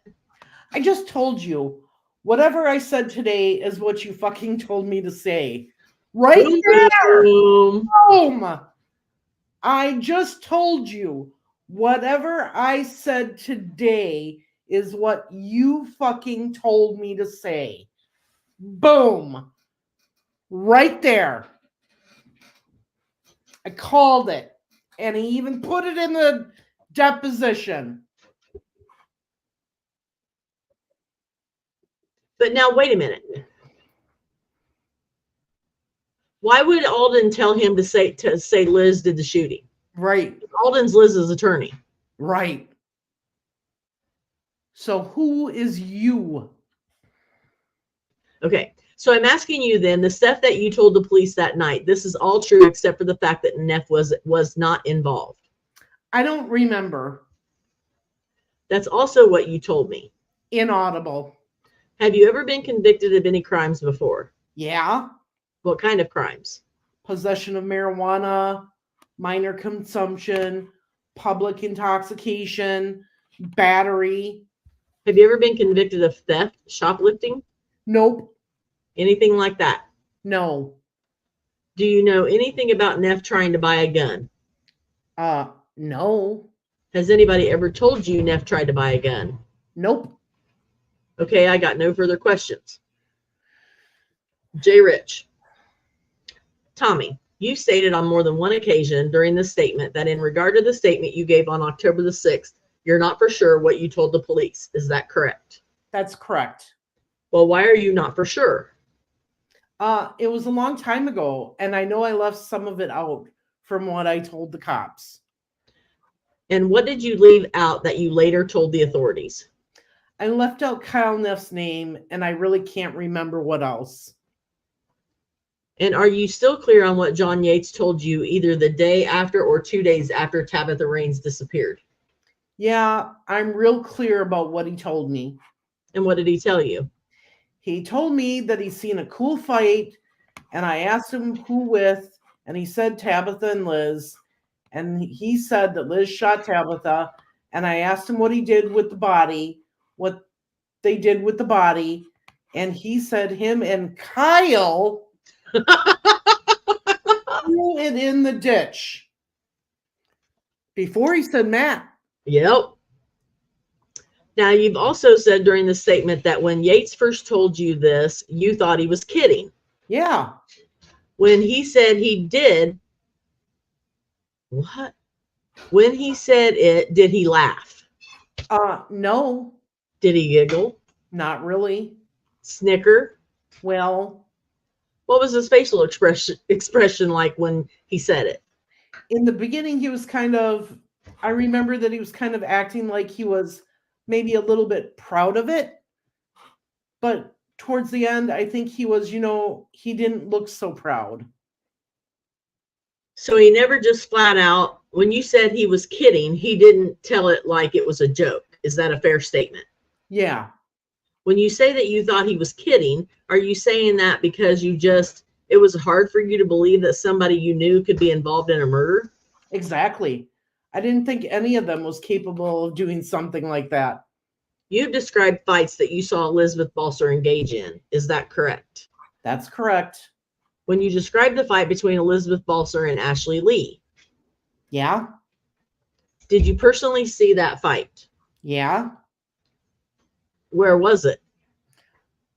I just told you. Whatever I said today is what you fucking told me to say. Right Boom, there. boom. Boom. I just told you. Whatever I said today is what you fucking told me to say. Boom. Right there. I called it. And he even put it in the deposition. But now, wait a minute. Why would Alden tell him to say Liz did the shooting? Right. Alden's Liz's attorney. Right. So who is you? Okay. So I'm asking you then, the stuff that you told the police that night, this is all true except for the fact that Neff was not involved. I don't remember. That's also what you told me. Inaudible. Have you ever been convicted of any crimes before? Yeah. What kind of crimes? Possession of marijuana, minor consumption, public intoxication, battery. Have you ever been convicted of theft, shoplifting, Nope. anything like that? No. Do you know anything about Neff trying to buy a gun? No. Has anybody ever told you Neff tried to buy a gun? Nope. Okay, I got no further questions. J. Rich. Tommy, you stated on more than one occasion during this statement that in regard to the statement you gave on October the 6th, you're not for sure what you told the police. Is that correct? That's correct. Well, why are you not for sure? It was a long time ago, and I know I left some of it out from what I told the cops. And what did you leave out that you later told the authorities? I left out Kyle Neff's name, and I really can't remember what else. And are you still clear on what John Yates told you either the day after or 2 days after Tabitha Raines disappeared? Yeah, I'm real clear about what he told me. And what did he tell you? He told me that he's seen a cool fight, and I asked him who with, and he said Tabitha and Liz, and he said that Liz shot Tabitha, and I asked him what he did with the body, what they did with the body, and he said him and Kyle threw it in the ditch. Before he said Matt. Yep. Now, you've also said during the statement that when Yates first told you this, you thought he was kidding. Yeah. When he said he did, what? When he said it, did he laugh? No. Did he giggle? Not really. Snicker? Well, what was his facial expression like when he said it? In the beginning, he was I remember that he was kind of acting like he was maybe a little bit proud of it. But towards the end, I think he was, he didn't look so proud. So he never just flat out, when you said he was kidding, he didn't tell it like it was a joke. Is that a fair statement? Yeah. When you say that you thought he was kidding, are you saying that because it was hard for you to believe that somebody you knew could be involved in a murder? Exactly. I didn't think any of them was capable of doing something like that. You've described fights that you saw Elizabeth Balser engage in. Is that correct? That's correct. When you described the fight between Elizabeth Balser and Ashley Lee. Yeah. Did you personally see that fight? Yeah. Where was it?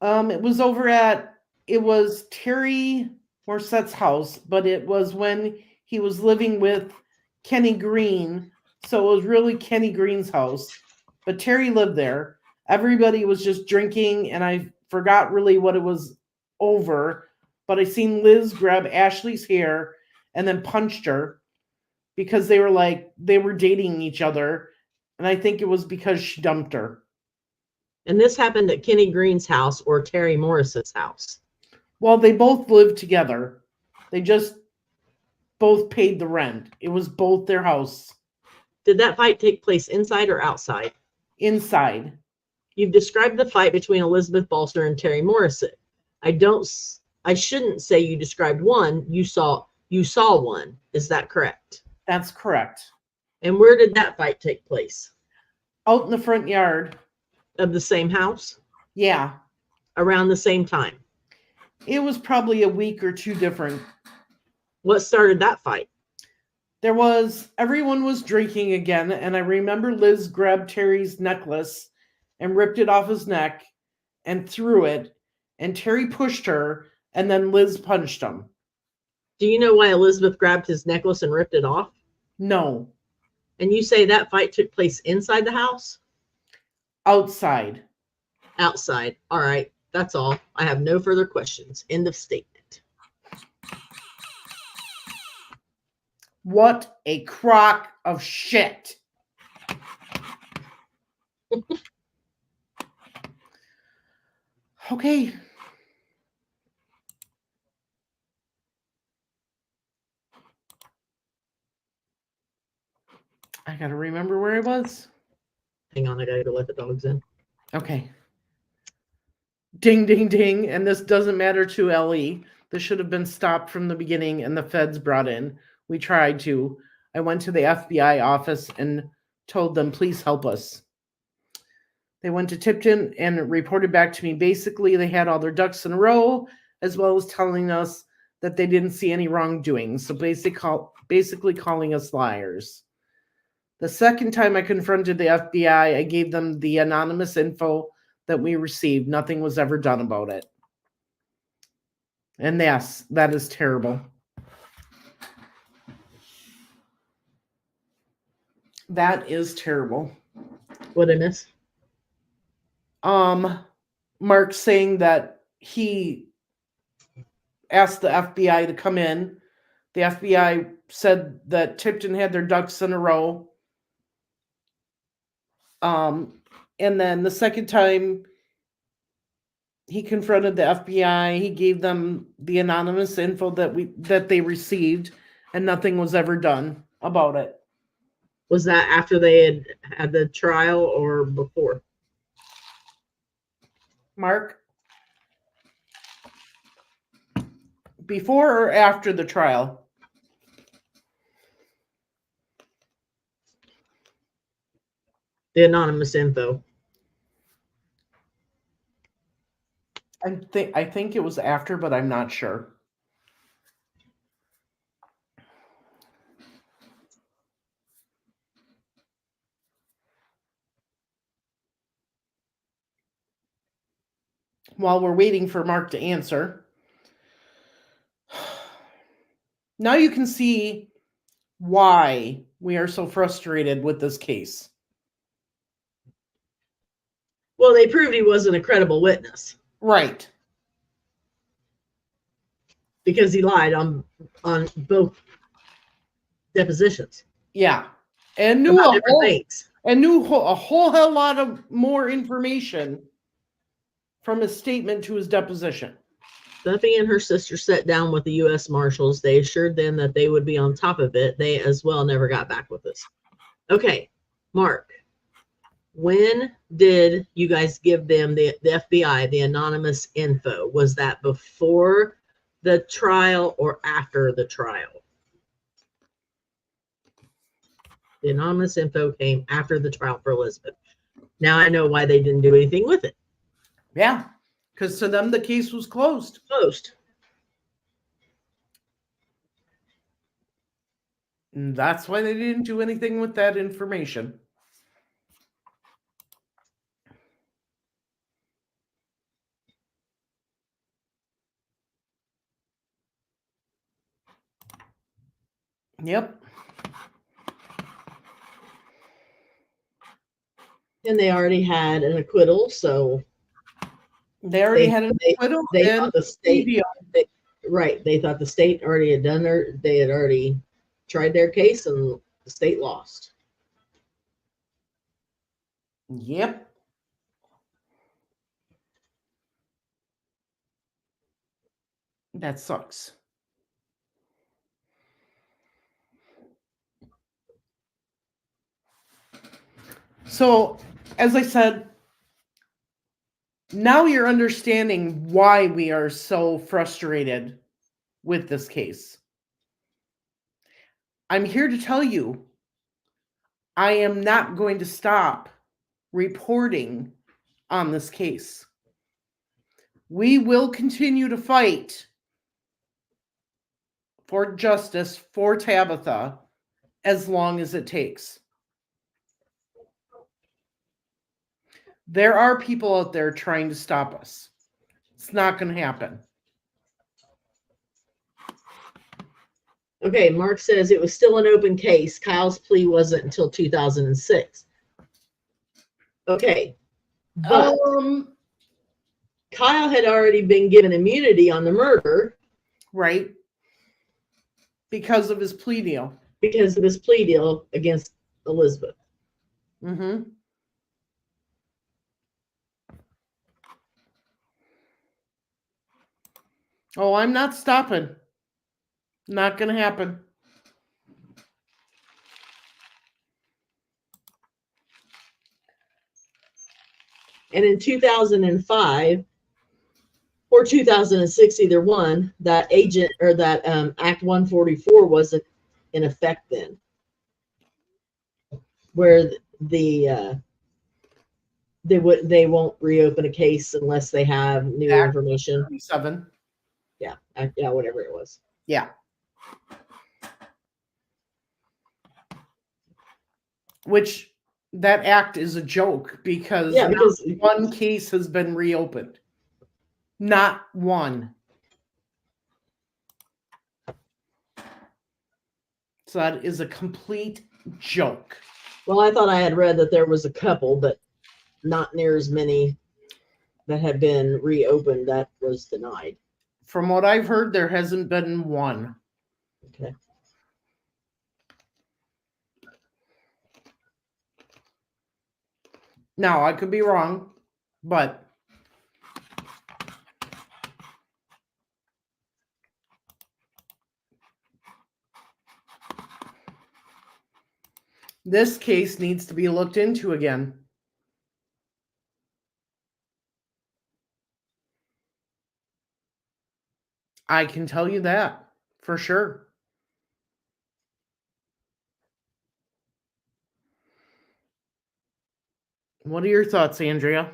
It was Terry Morsette's house, but it was when he was living with Kenny Green. So it was really Kenny Green's house, but Terry lived there. Everybody was just drinking, and I forgot really what it was over, but I seen Liz grab Ashley's hair and then punched her because they were dating each other. And I think it was because she dumped her. And this happened at Kenny Green's house or Terry Morris's house? Well, they both lived together. They just both paid the rent. It was both their house. Did that fight take place inside or outside? Inside. You've described the fight between Elizabeth Balser and Terry Morrison. I shouldn't say you described one. You saw one. Is that correct? That's correct. And where did that fight take place? Out in the front yard. Of the same house? Yeah. Around the same time? It was probably a week or two different. What started that fight? Everyone was drinking again, and I remember Liz grabbed Terry's necklace and ripped it off his neck and threw it, and Terry pushed her, and then Liz punched him. Do you know why Elizabeth grabbed his necklace and ripped it off? No. And you say that fight took place inside the house? Outside. Outside. All right. That's all. I have no further questions. End of statement. What a crock of shit. Okay. I gotta remember where I was. Hang on, I gotta go let the dogs in. Okay. Ding, ding, ding. And this doesn't matter to LE. This should have been stopped from the beginning and the feds brought in. We tried to. I went to the FBI office and told them, please help us. They went to Tipton and reported back to me. Basically, they had all their ducks in a row, as well as telling us that they didn't see any wrongdoing. So basically calling us liars. The second time I confronted the FBI, I gave them the anonymous info that we received. Nothing was ever done about it. And yes, that is terrible. That is terrible. What I miss? Mark saying that he asked the FBI to come in. The FBI said that Tipton had their ducks in a row. And then the second time he confronted the FBI, he gave them the anonymous info that they received, and nothing was ever done about it. Was that after they had the trial or before? Mark? Before or after the trial? The anonymous info. I think it was after, but I'm not sure. While we're waiting for Mark to answer, now you can see why we are so frustrated with this case. Well, they proved he wasn't a credible witness. Right. Because he lied on both depositions. Yeah. And knew a whole hell lot of more information from his statement to his deposition. Buffy and her sister sat down with the U.S. Marshals. They assured them that they would be on top of it. They as well never got back with us. Okay, Mark, when did you guys give them, the FBI, the anonymous info? Was that before the trial or after the trial? The anonymous info came after the trial for Elizabeth. Now I know why they didn't do anything with it. Yeah, because to them the case was closed. Closed. And that's why they didn't do anything with that information. Yep. And they already had an acquittal, so they already had an acquittal. They thought the state, right? They thought the state already had done they had already tried their case, and the state lost. Yep. That sucks. So, as I said, now you're understanding why we are so frustrated with this case. I'm here to tell you, I am not going to stop reporting on this case. We will continue to fight for justice for Tabitha as long as it takes. There are people out there trying to stop us. It's not going to happen. Okay, Mark says it was still an open case. Kyle's plea wasn't until 2006. Okay, but Kyle had already been given immunity on the murder. Right. Because of his plea deal. Because of his plea deal against Elizabeth. Mm-hmm. Oh, I'm not stopping. Not going to happen. And in 2005 or 2006, either one, that agent or that Act 144 wasn't in effect then, where the they won't reopen a case unless they have new Act information. 37. Yeah, whatever it was. Yeah. Which that act is a joke because because one case has been reopened. Not one. So that is a complete joke. Well, I thought I had read that there was a couple, but not near as many that have been reopened that was denied. From what I've heard, there hasn't been one. Okay. Now, I could be wrong, but this case needs to be looked into again. I can tell you that for sure. What are your thoughts, Andrea?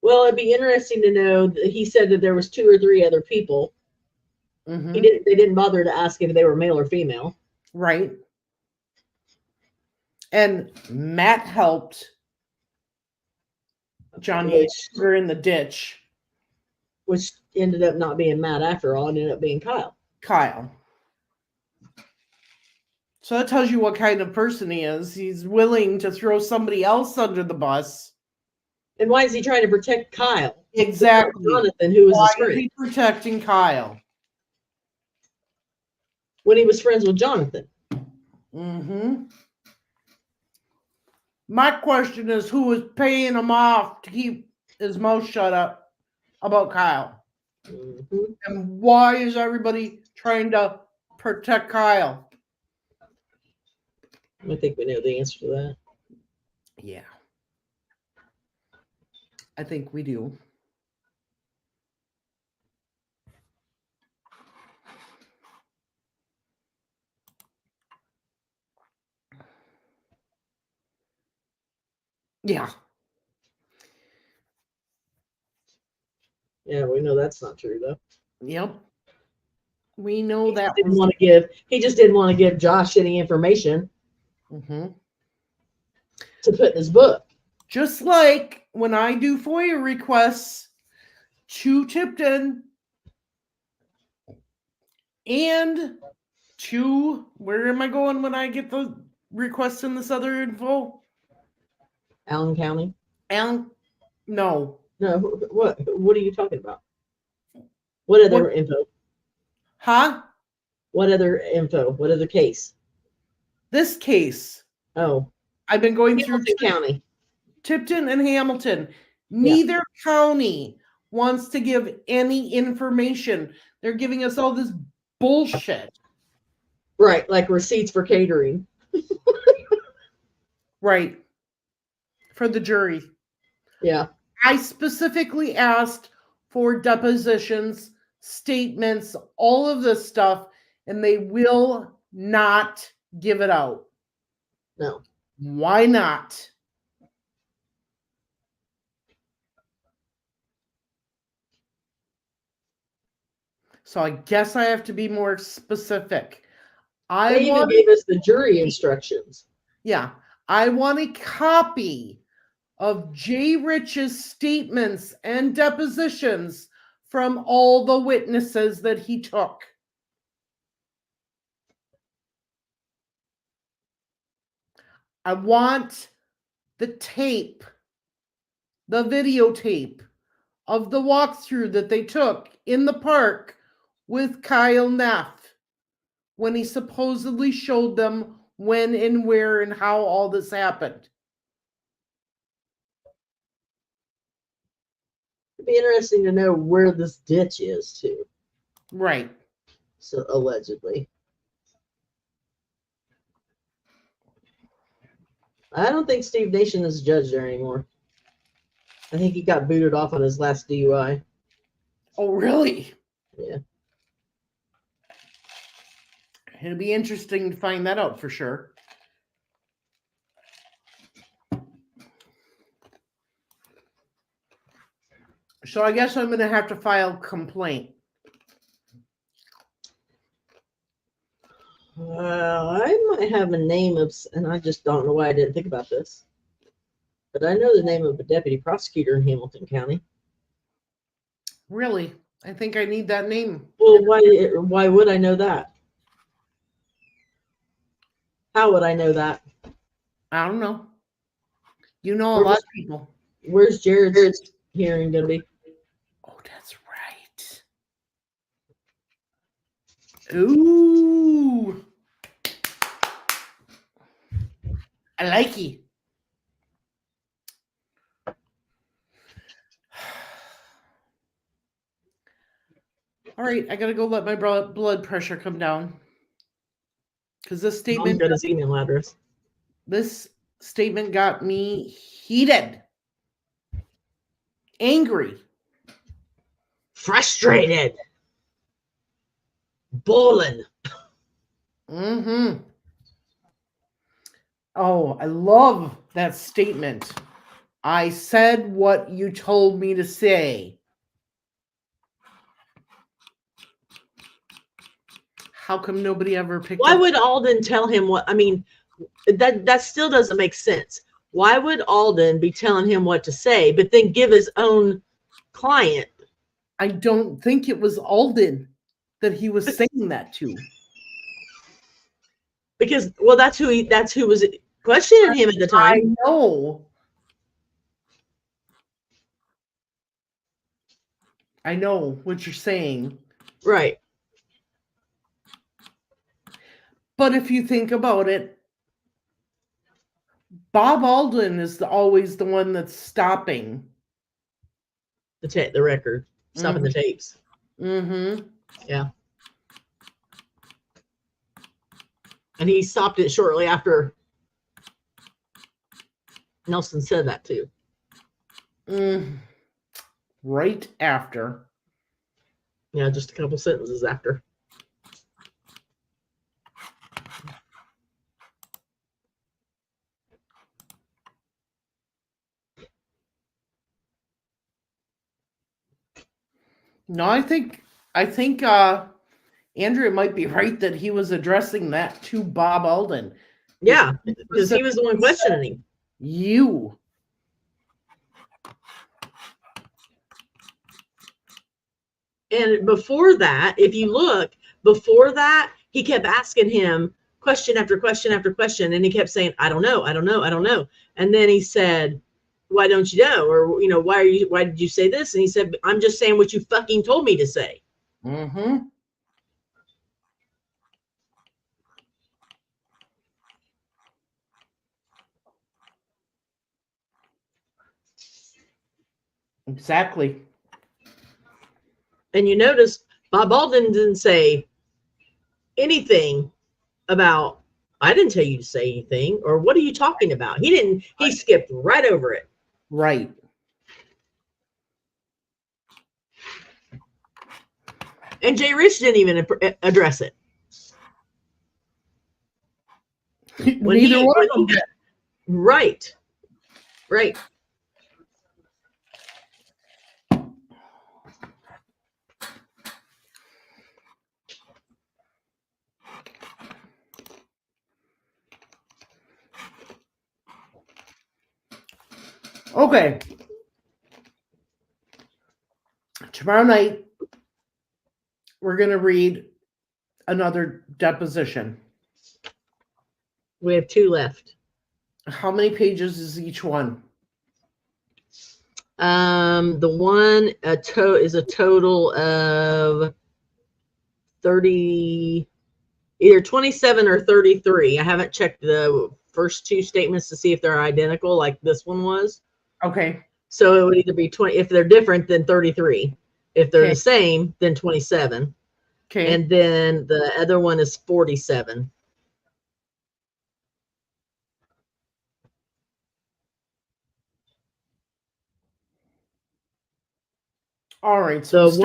Well, it'd be interesting to know that he said that there was 2 or 3 other people. Mm-hmm. They didn't bother to ask if they were male or female. Right. And Matt helped Johnny in the ditch. Which ended up not being Matt after all. It ended up being Kyle. So that tells you what kind of person he is. He's willing to throw somebody else under the bus. And why is he trying to protect Kyle? Exactly. Jonathan, who was why his friend. is he protecting Kyle? When he was friends with Jonathan. Mm-hmm. My question is, who is paying him off to keep his mouth shut up about Kyle? Mm-hmm. And why is everybody trying to protect Kyle? I think we know the answer to that. Yeah. I think we do. Yeah. Yeah, we know that's not true though. Yep. We know that He just didn't want to give Josh any information to put in his book. Just like when I do FOIA requests to Tipton and to, where am I going when I get the requests in this other info? Allen County? No. No, what are you talking about? What other info? Huh? What other info? What other case? This case. Oh. I've been going through County. Tipton and Hamilton. Neither county wants to give any information. They're giving us all this bullshit. Right, like receipts for catering. Right. For the jury. Yeah. I specifically asked for depositions, statements, all of this stuff, and they will not give it out. No. Why not? So I guess I have to be more specific. They even gave us the jury instructions. Yeah. I want a copy of Jay Rich's statements and depositions from all the witnesses that he took. I want the tape, the videotape of the walkthrough that they took in the park with Kyle Neff when he supposedly showed them when and where and how all this happened. It'd be interesting to know where this ditch is, too. Right. So, allegedly. I don't think Steve Nation is a judge there anymore. I think he got booted off on his last DUI. Oh, really? Yeah. It'll be interesting to find that out for sure. So I guess I'm going to have to file complaint. I might have a name of, and I just don't know why I didn't think about this, but I know the name of a deputy prosecutor in Hamilton County. Really? I think I need that name. Well, why would I know that? How would I know that? I don't know. You know a lot of people. Where's Jared's hearing going to be? Oh, that's right. Ooh. I like it. All right, I gotta go let my blood pressure come down. Because this statement got his email address. This statement got me heated, angry, frustrated, boiling. Mm-hmm. Oh, I love that statement. I said what you told me to say. How come nobody ever picked Why up? would Alden tell him what? I mean, that still doesn't make sense. Why would Alden be telling him what to say, but then give his own client? I don't think it was Alden that he was saying that to. Because, well, that's who was questioning him at the time. I know. I know what you're saying. Right. But if you think about it, Bob Alden is always the one that's stopping the record, stopping the tapes. Mm-hmm. Yeah. And he stopped it shortly after Nelson said that too. Right after. Yeah, just a couple sentences after. No, I think Andrea might be right that he was addressing that to Bob Alden. Yeah, because he was the one questioning him. You. And before that, if you look, before that, he kept asking him question after question after question. And he kept saying, I don't know, I don't know, I don't know. And then he said, why don't you know? Or, why did you say this? And he said, I'm just saying what you fucking told me to say. Mm-hmm. Exactly. And you notice Bob Alden didn't say anything about, I didn't tell you to say anything, or what are you talking about? He skipped right over it. Right. And Jay Rich didn't even address it. Neither one of them did. Right. Right. Okay. Tomorrow night, we're going to read another deposition. We have 2 left. How many pages is each one? The one is a total of 30, either 27 or 33. I haven't checked the first 2 statements to see if they're identical like this one was. Okay. So it would either be 20. If they're different, then 33. If they're the same, then 27. Okay. And then the other one is 47. All right. So the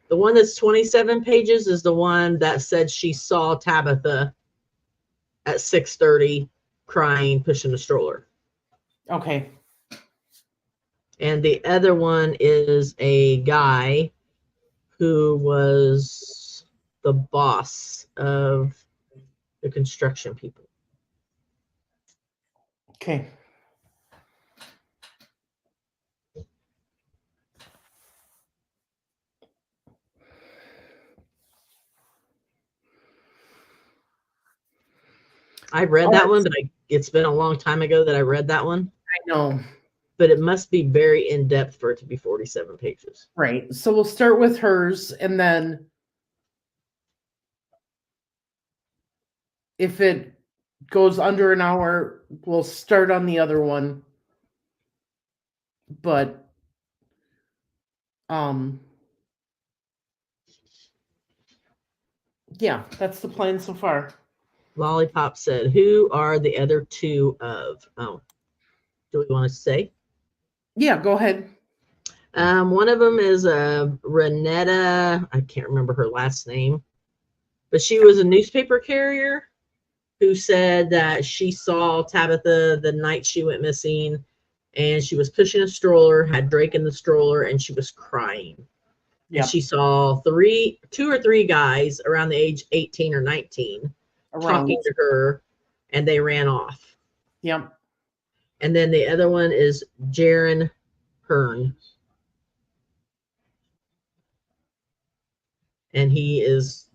one that's 27 pages is the one that said she saw Tabitha at 6:30 crying, pushing a stroller. Okay. And the other one is a guy who was the boss of the construction people. Okay. I've read that one, but it's been a long time ago that I read that one. I know. But it must be very in-depth for it to be 47 pages. Right. So we'll start with hers, and then if it goes under an hour, we'll start on the other one. But yeah, that's the plan so far. Lollipop said, who are the other two of? Oh, do we want to say? Yeah, go ahead. One of them is Renetta. I can't remember her last name, but she was a newspaper carrier who said that she saw Tabitha the night she went missing, and she was pushing a stroller, had Drake in the stroller, and she was crying. Yeah. And she saw two or three guys around the age 18 or 19 talking to her, and they ran off. Yep. And then the other one is Jaron Hearn. And he's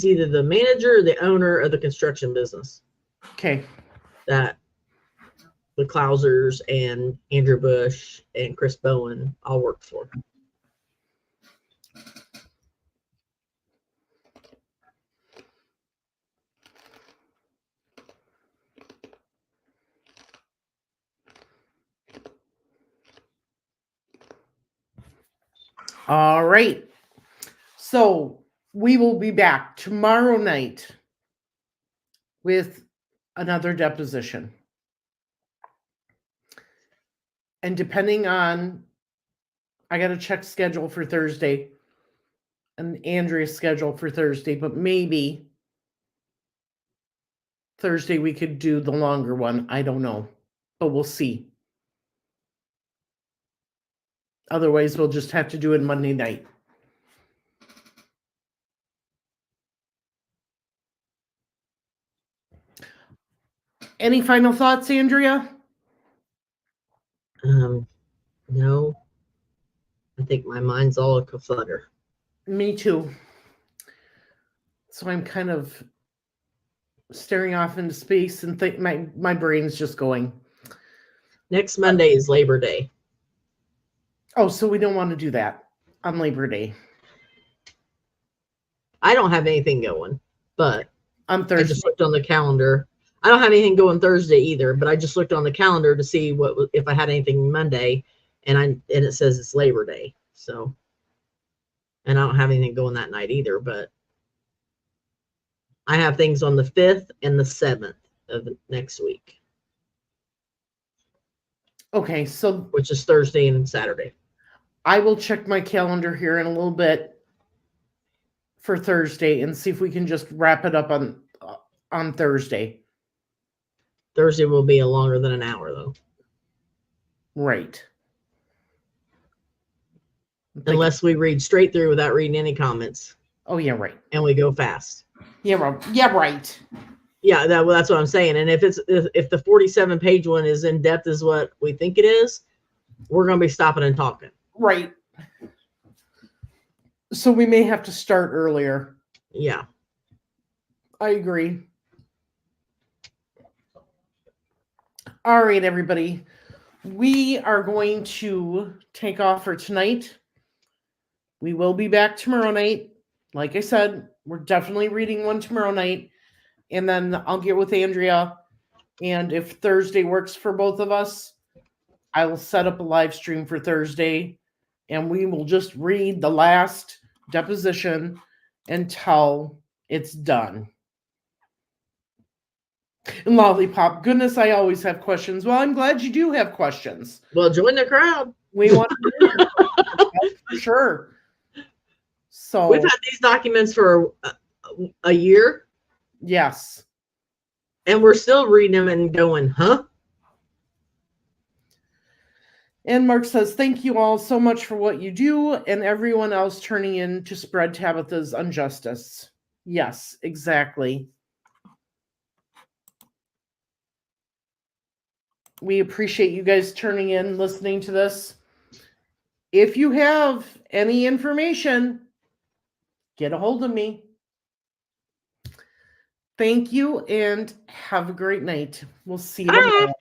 either the manager or the owner of the construction business. Okay. That the Klausers and Andrew Bush and Chris Bowen all worked for. All right. So we will be back tomorrow night with another deposition. And depending on, I got to check schedule for Thursday and Andrea's schedule for Thursday, but maybe Thursday we could do the longer one. I don't know, but we'll see. Otherwise, we'll just have to do it Monday night. Any final thoughts, Andrea? No. I think my mind's all a flutter. Me too. So I'm kind of staring off into space and think my brain's just going. Next Monday is Labor Day. Oh, so we don't want to do that on Labor Day. I don't have anything going, but On Thursday. I just looked on the calendar. I don't have anything going Thursday either, but I just looked on the calendar to see if I had anything Monday, and it says it's Labor Day. So, and I don't have anything going that night either, but I have things on the 5th and the 7th of next week. Okay, so which is Thursday and Saturday. I will check my calendar here in a little bit for Thursday and see if we can just wrap it up on Thursday. Thursday will be longer than an hour, though. Right. Unless we read straight through without reading any comments. Oh, yeah, right. And we go fast. Yeah, right. Yeah, right. Yeah, that's what I'm saying. And if the 47-page one is in depth as what we think it is, we're going to be stopping and talking. Right. So we may have to start earlier. Yeah. I agree. All right, everybody. We are going to take off for tonight. We will be back tomorrow night. Like I said, we're definitely reading one tomorrow night. And then I'll get with Andrea. And if Thursday works for both of us, I will set up a live stream for Thursday. And we will just read the last deposition until it's done. And Lollipop, goodness, I always have questions. Well, I'm glad you do have questions. Well, join the crowd. We want to do it. For sure. So we've had these documents for a year. Yes. And we're still reading them and going, huh? And Mark says, thank you all so much for what you do and everyone else turning in to spread Tabitha's injustice. Yes, exactly. We appreciate you guys turning in, listening to this. If you have any information, get a hold of me. Thank you and have a great night. We'll see you tomorrow.